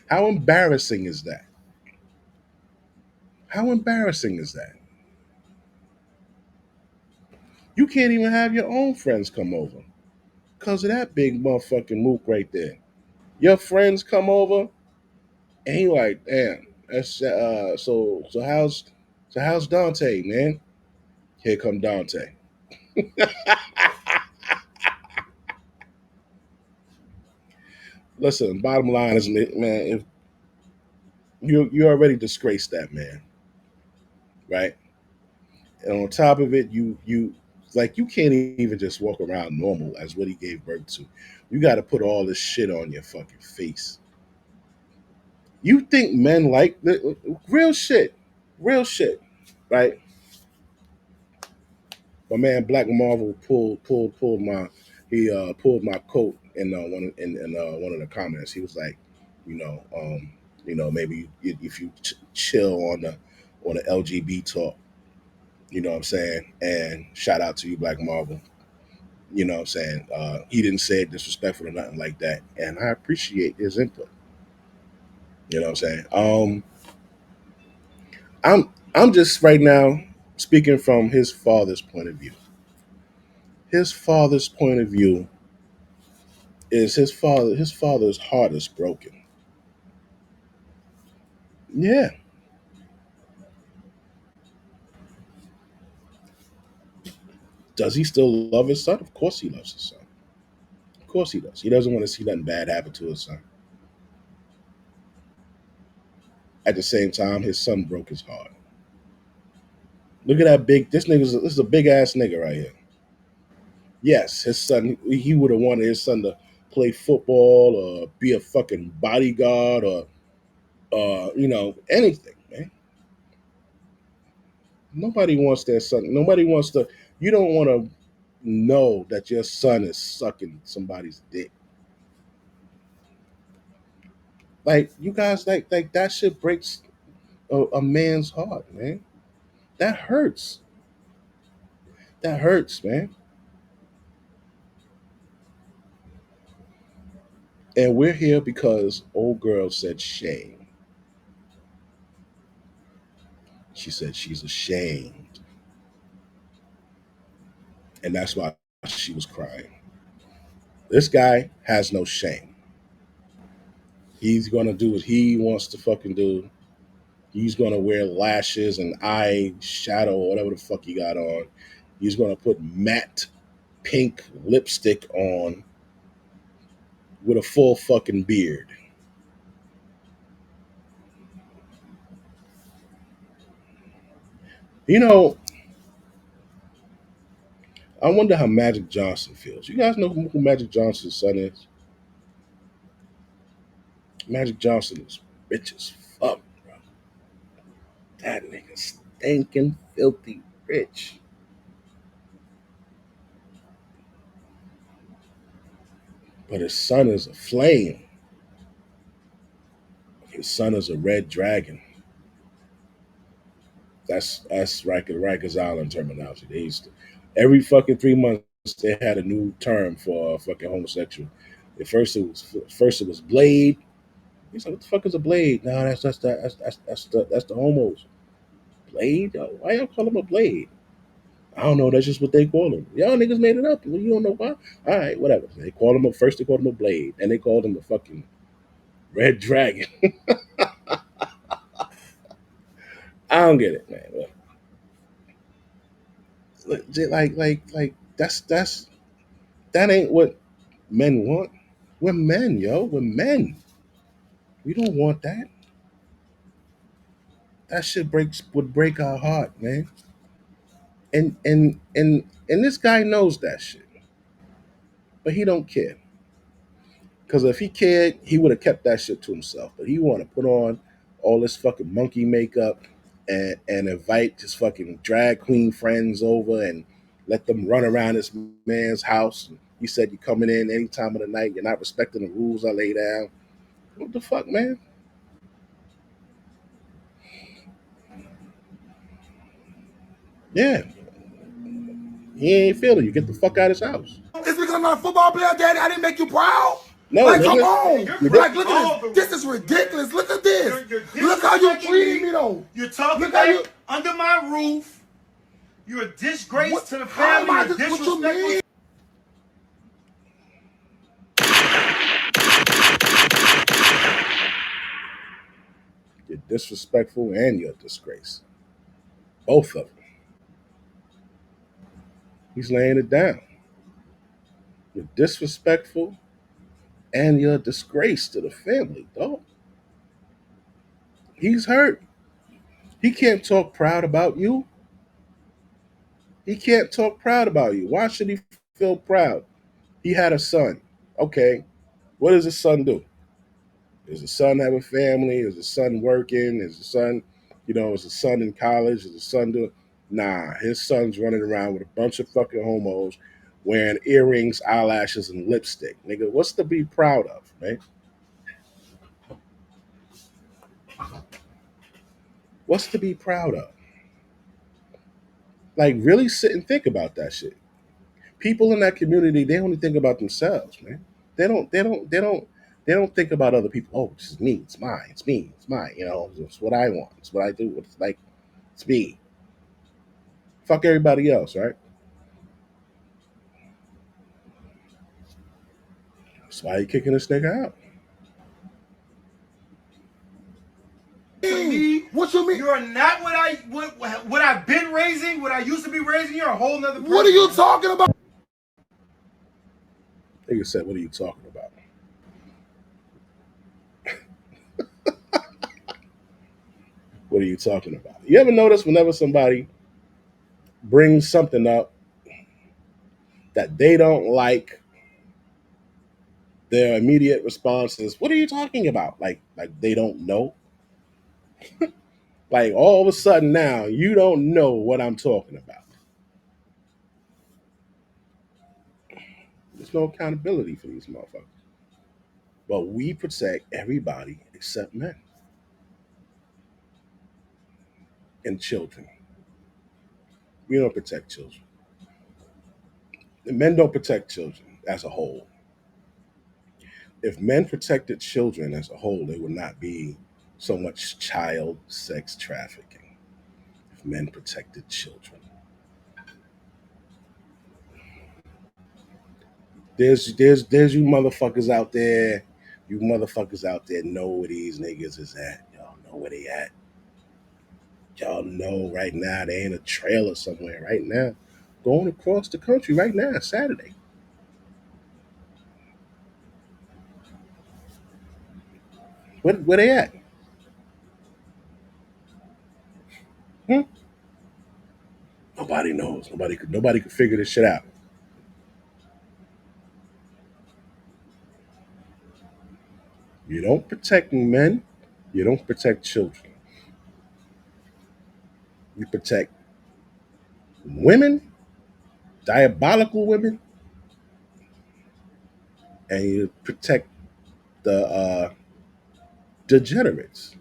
How embarrassing is that? How embarrassing is that? You can't even have your own friends come over because of that big motherfucking mook right there. Your friends come over, and he like, damn. That's so how's Dante, man? Here come Dante. Listen, bottom line is, man, if you already disgraced that man, right? And on top of it, you like you can't even just walk around normal as what he gave birth to. You got to put all this shit on your fucking face. You think men like the real shit, right? My man Black Marvel pulled my pulled my coat in one of the comments. He was like, you know, maybe if you chill on the LGB talk, you know what I'm saying? And shout out to you, Black Marvel. You know what I'm saying? He didn't say it disrespectful or nothing like that. And I appreciate his input. You know what I'm saying? I'm just right now speaking from his father's point of view. His father's point of view is his father's heart is broken. Yeah. Does he still love his son? Of course he loves his son. Of course he does. He doesn't want to see nothing bad happen to his son. At the same time, his son broke his heart. Look at that big. This is a big ass nigga right here. Yes, his son. He would have wanted his son to play football or be a fucking bodyguard or anything, man. Nobody wants their son. Nobody wants to. You don't want to know that your son is sucking somebody's dick. Like you guys, like that shit breaks a man's heart, man. That hurts. That hurts, man. And we're here because old girl said shame. She said she's ashamed, and that's why she was crying. This guy has no shame. He's gonna do what he wants to fucking do. He's gonna wear lashes and eye shadow, whatever the fuck he got on. He's gonna put matte pink lipstick on with a full fucking beard. You know, I wonder how Magic Johnson feels. You guys know who Magic Johnson's son is? Magic Johnson is rich as fuck, bro. That nigga stinking filthy rich. But his son is a flame. His son is a red dragon. That's Rikers Island terminology. Every fucking 3 months they had a new term for a fucking homosexual. At first it was Blade. He's like, what the fuck is a Blade? No, that's the homos. Blade? Yo, why y'all call him a Blade? I don't know. That's just what they call him. Y'all niggas made it up. Well, you don't know why. All right, whatever. They called him a first. They called him a Blade, and they called him a fucking Red Dragon. I don't get it, man. Like that ain't what men want. We're men, yo. We're men. We don't want that. That shit would break our heart, man. And this guy knows that shit, but he don't care. Because if he cared, he would have kept that shit to himself. But he want to put on all this fucking monkey makeup and invite his fucking drag queen friends over and let them run around this man's house. He said you're coming in any time of the night. You're not respecting the rules I lay down. What the fuck, man? Yeah, he ain't feeling you. Get the fuck out of his house. It's because I'm not a football player, Daddy. I didn't make you proud. No, Like, come nigga. on. You Like, did. look at this. This is ridiculous. Look at this. Look how you treating me, though. You're talking Look how you. under my roof. You're a disgrace What, to the how am family. I? You're What you disrespectful. mean? You're disrespectful and you're a disgrace. Both of them. He's laying it down. You're disrespectful and you're a disgrace to the family, dog. He's hurt. He can't talk proud about you. He can't talk proud about you. Why should he feel proud? He had a son. Okay. What does his son do? Does the son have a family? Is the son working? Is the son, is the son in college? Is the son doing? Nah, his son's running around with a bunch of fucking homos wearing earrings, eyelashes, and lipstick. Nigga, what's to be proud of, man? What's to be proud of? Like, really sit and think about that shit. People in that community, they only think about themselves, man. They don't think about other people. Oh, this is me, it's mine, it's me, it's mine, it's what I want, it's what I do, it's like it's me. Fuck everybody else, right? That's why you kicking this nigga out. To me, What you mean? you're not what I've been raising, what I used to be raising. You're a whole nother person. What are you talking about? Nigga said, what are you talking about? What are you talking about? You ever notice whenever somebody brings something up that they don't like, their immediate response is, what are you talking about? Like they don't know. Like all of a sudden now you don't know what I'm talking about. There's no accountability for these motherfuckers. But we protect everybody except men and children. We don't protect children. The men don't protect children as a whole. If men protected children as a whole, there would not be so much child sex trafficking. If men protected children, there's you motherfuckers out there. You motherfuckers out there know where these niggas is at. Y'all know where they at. Y'all know right now they in a trailer somewhere right now, going across the country right now, Saturday. Where they at? Hmm? Nobody knows. Nobody could figure this shit out. You don't protect men. You don't protect children. You protect women, diabolical women, and you protect the degenerates.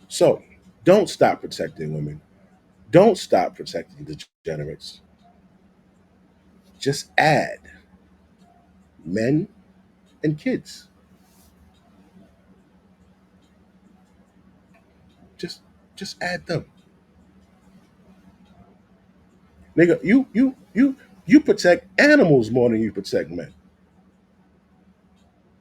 So don't stop protecting women. Don't stop protecting degenerates. Just add men and kids. Just just add them. Nigga, you protect animals more than you protect men.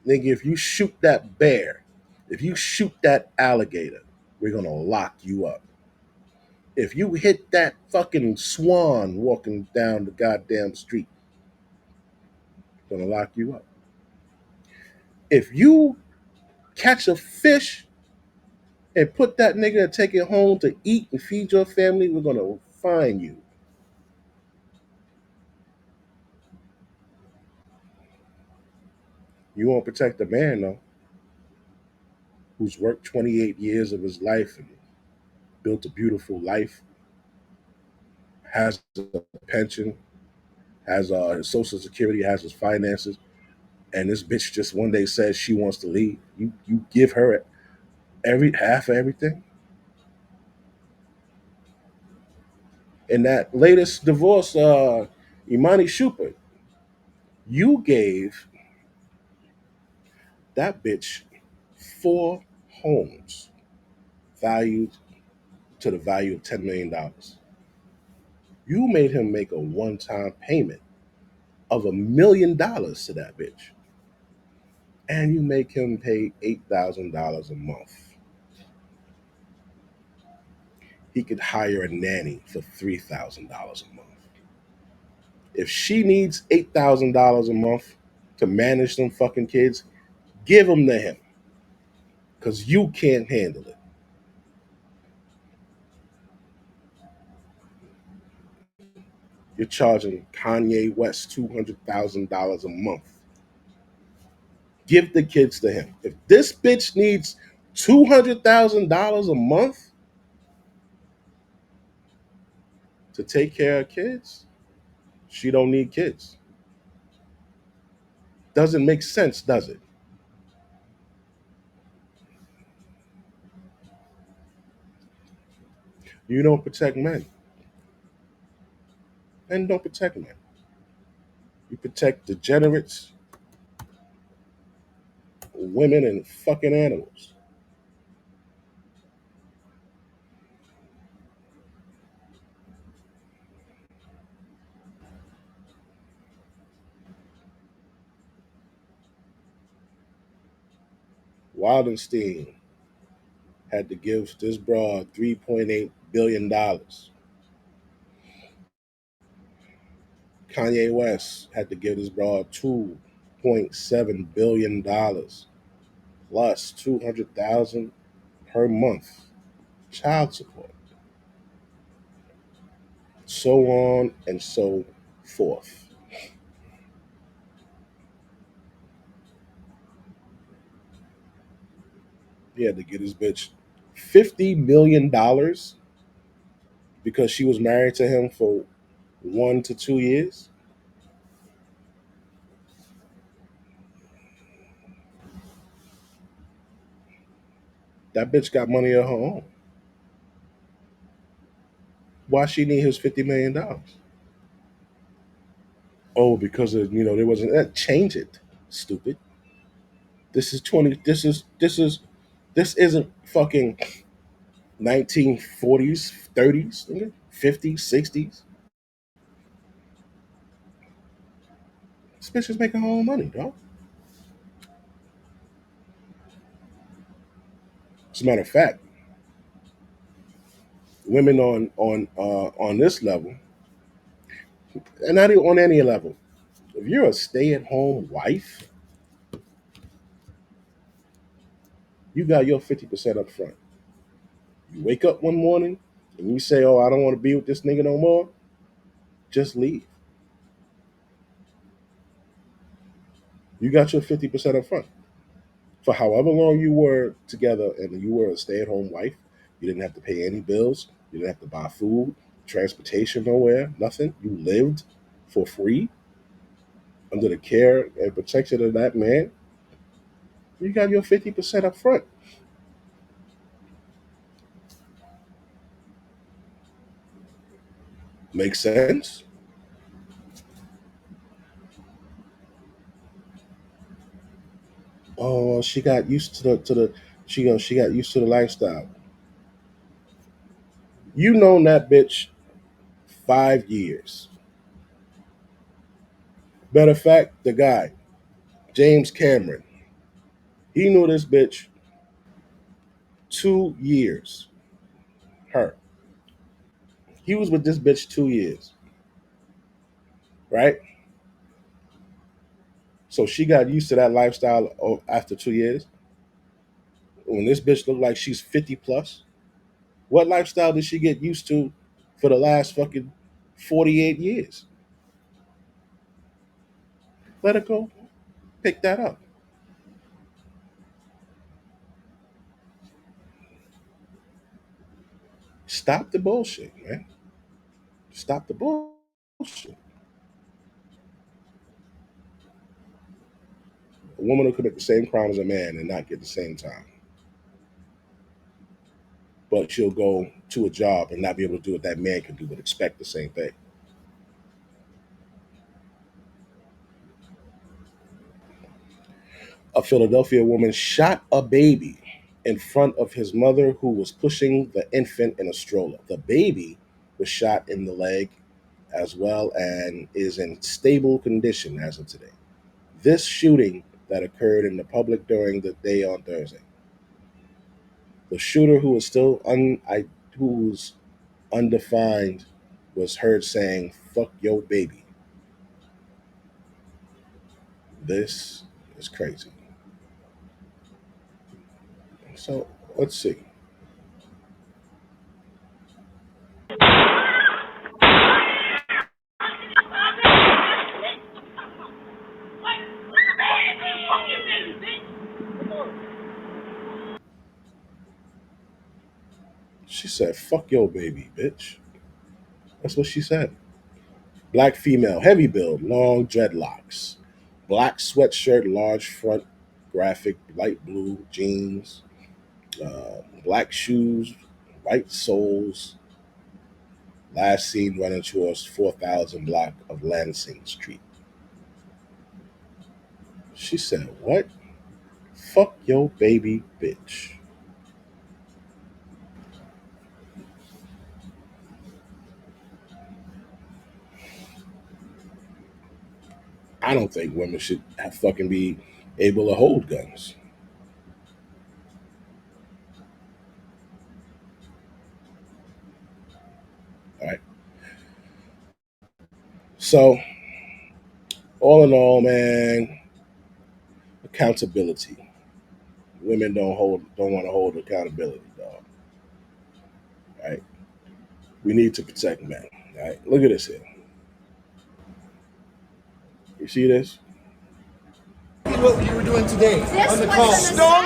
Nigga, if you shoot that bear, if you shoot that alligator, we're gonna lock you up. If you hit that fucking swan walking down the goddamn street, we're gonna lock you up. If you catch a fish and put that nigga and take it home to eat and feed your family, we're gonna fine you. You won't protect the man though, who's worked 28 years of his life and built a beautiful life, has a pension, has his social security, has his finances, and this bitch just one day says she wants to leave. You give her every half of everything. In that latest divorce, Imani Schuper, you gave that bitch 4 homes valued to the value of $10 million. You made him make a one-time payment of $1 million to that bitch, and you make him pay $8,000 a month. He could hire a nanny for $3,000 a month. If she needs $8,000 a month to manage them fucking kids, give them to him because you can't handle it. You're charging Kanye West $200,000 a month. Give the kids to him. If this bitch needs $200,000 a month to take care of kids, she don't need kids. Doesn't make sense, does it? You don't protect men. Men don't protect men. You protect degenerates, women, and fucking animals. Waldenstein had to give this broad $3.8 billion. Kanye West had to give this broad $2.7 billion plus 200,000 per month child support, so on and so forth. He had to get his bitch $50 million because she was married to him for 1 to 2 years. That bitch got money of her own. Why she need his $50 million? Oh, because of there wasn't that. Change it, stupid. This is 20. This isn't fucking 1940s, 30s, 50s, 60s. This bitch is making her own money, dog. As a matter of fact, women on this level, and not even on any level, if you're a stay-at-home wife, you got your 50% up front. You wake up one morning and you say, "Oh, I don't want to be with this nigga no more," just leave. You got your 50% up front. For however long you were together and you were a stay-at-home wife, you didn't have to pay any bills, you didn't have to buy food, transportation nowhere, nothing. You lived for free under the care and protection of that man. You got your 50% up front. Makes sense? Oh, she got used to the she got used to the lifestyle. You known that bitch 5 years. Matter of fact, the guy, James Cameron, he knew this bitch 2 years. Her. He was with this bitch 2 years, right? So she got used to that lifestyle after 2 years. When this bitch looked like she's 50 plus, what lifestyle did she get used to for the last fucking 48 years? Let her go pick that up. Stop the bullshit, man. Stop the bullshit. A woman will commit the same crime as a man and not get the same time. But she'll go to a job and not be able to do what that man can do, but expect the same thing. A Philadelphia woman shot a baby in front of his mother who was pushing the infant in a stroller. The baby was shot in the leg as well and is in stable condition as of today. This shooting that occurred in the public during the day on Thursday. The shooter, who is still who's undefined, was heard saying "fuck your baby." This is crazy. So let's see. She said, "Fuck your baby, bitch." That's what she said. Black female, heavy build, long dreadlocks, black sweatshirt, large front graphic, light blue jeans, black shoes, white soles. Last seen running towards 4,000 block of Lansing Street. She said, "What? Fuck your baby, bitch." I don't think women should have fucking be able to hold guns. All right. So, all in all, man, accountability. Women don't want to hold accountability, dog. Right? We need to protect men. Right? Look at this here. You see this? What you were doing today This on the was call. an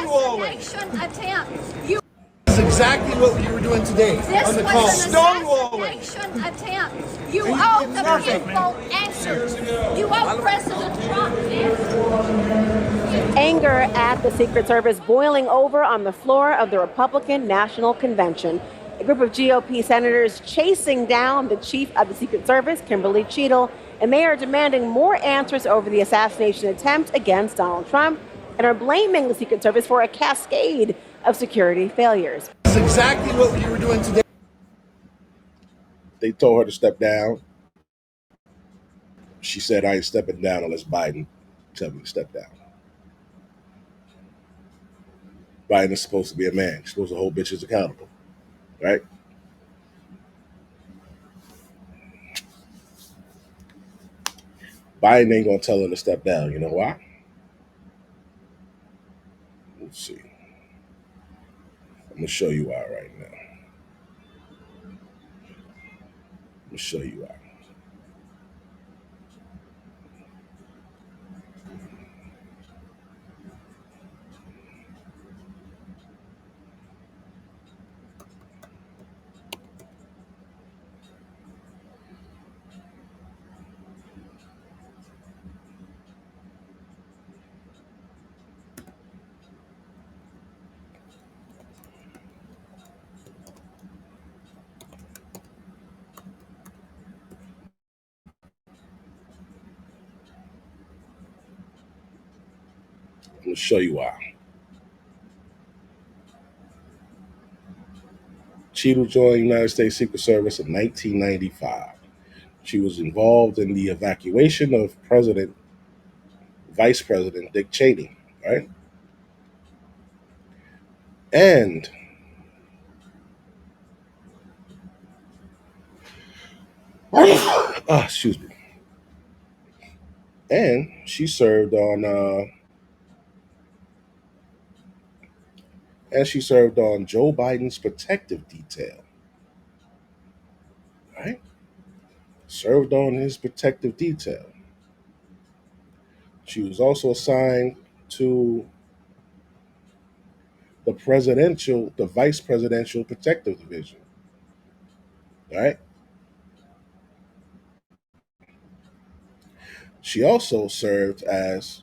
Stonewalling. assassination attempt. You. This is exactly what you were doing today This on the was call. an Stonewalling. assassination attempt. You owe the people answers. You owe President Trump answers. Anger at the Secret Service boiling over on the floor of the Republican National Convention. A group of GOP senators chasing down the chief of the Secret Service, Kimberly Cheadle, and they are demanding more answers over the assassination attempt against Donald Trump and are blaming the Secret Service for a cascade of security failures. This is exactly what you were doing today. They told her to step down. She said, "I ain't stepping down unless Biden tell me to step down." Biden is supposed to be a man. He's supposed to hold bitches accountable, right? Biden ain't gonna tell her to step down. You know why? Let's see. I'm gonna show you why right now. I'm gonna show you why. I'm gonna show you why. Cheadle joined United States Secret Service in 1995. She was involved in the evacuation of Vice President Dick Cheney, right? And excuse me. And she served on Joe Biden's protective detail, right? Served on his protective detail. She was also assigned to the vice presidential protective division, right? She also served as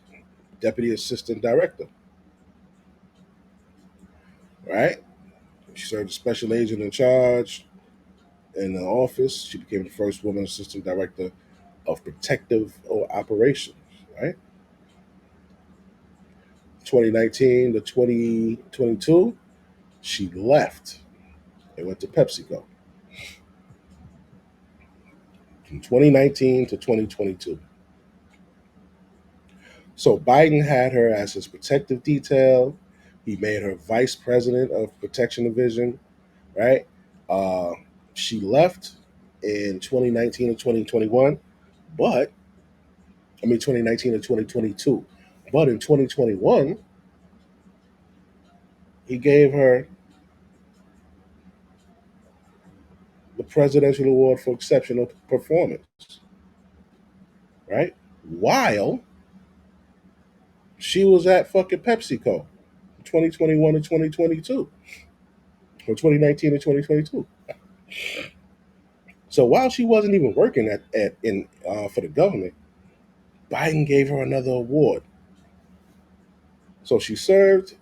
deputy assistant director, right? She served as special agent in charge in the office. She became the first woman assistant director of protective operations, right? 2019 to 2022, she left and went to PepsiCo. From 2019 to 2022. So Biden had her as his protective detail. He made her vice president of protection division, right? Uh, she left in 2019 and 2021, but 2019 and 2022. But in 2021, he gave her the Presidential Award for Exceptional Performance, right? While she was at fucking PepsiCo 2021 and 2022, or 2019 and 2022. So while she wasn't even working for the government, Biden gave her another award. So she served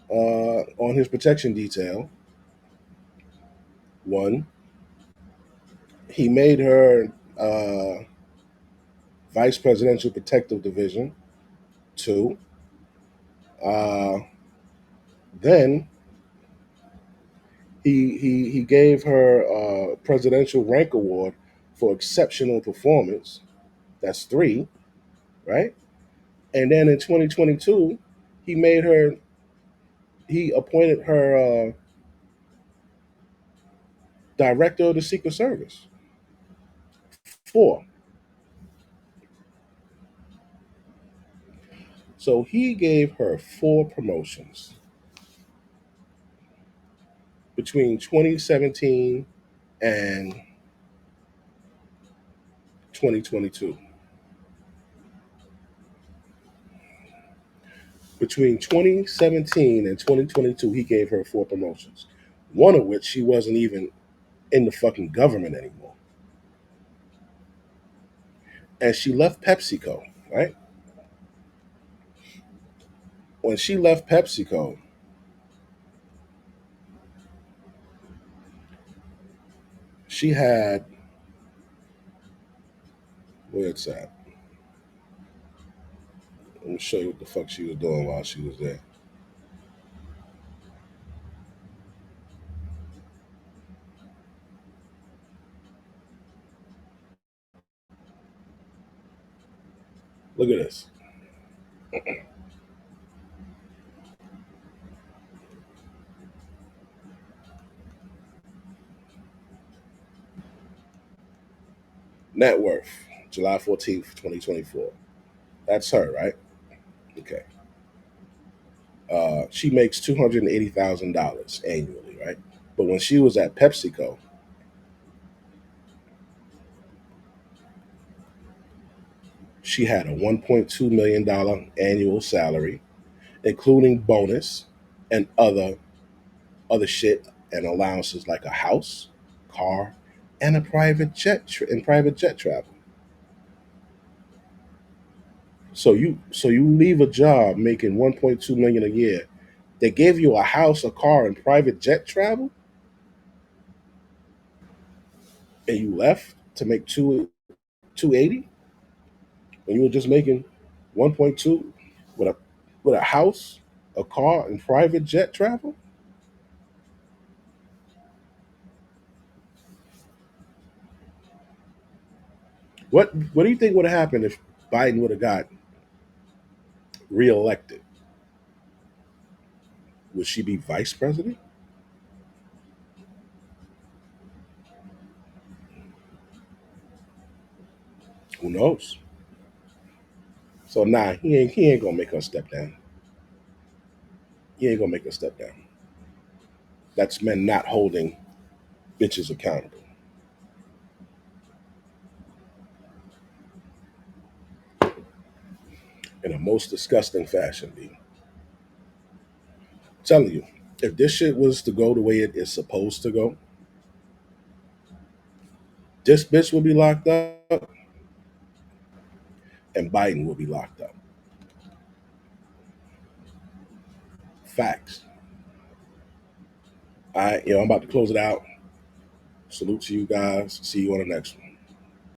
on his protection detail. One, he made her vice presidential protective division. Two, uh, then he gave her a presidential rank award for exceptional performance. That's three, right? And then in 2022, he made her he appointed her director of the Secret Service. Four. So he gave her four promotions between 2017 and 2022. Between 2017 and 2022, he gave her four promotions. One of which she wasn't even in the fucking government anymore. And she left PepsiCo, right? When she left PepsiCo, she had, where it's at. Let me show you what the fuck she was doing while she was there. Look at this. Net worth, July 14th, 2024. That's her, right? Okay. She makes $280,000 annually, right? But when she was at PepsiCo, she had a $1.2 million annual salary, including bonus and other shit and allowances like a house, car, and a private jet travel. So you leave a job making 1.2 million a year. They gave you a house, a car, and private jet travel, and you left to make 280 when you were just making 1.2 with a with a house, a car, and private jet travel? What do you think would have happened if Biden would have got reelected? Would she be vice president? Who knows? So nah, he ain't gonna make her step down. He ain't gonna make her step down. That's men not holding bitches accountable in a most disgusting fashion, B. Telling you, if this shit was to go the way it is supposed to go, this bitch will be locked up and Biden will be locked up. Facts. All right, I'm about to close it out. Salute to you guys. See you on the next one.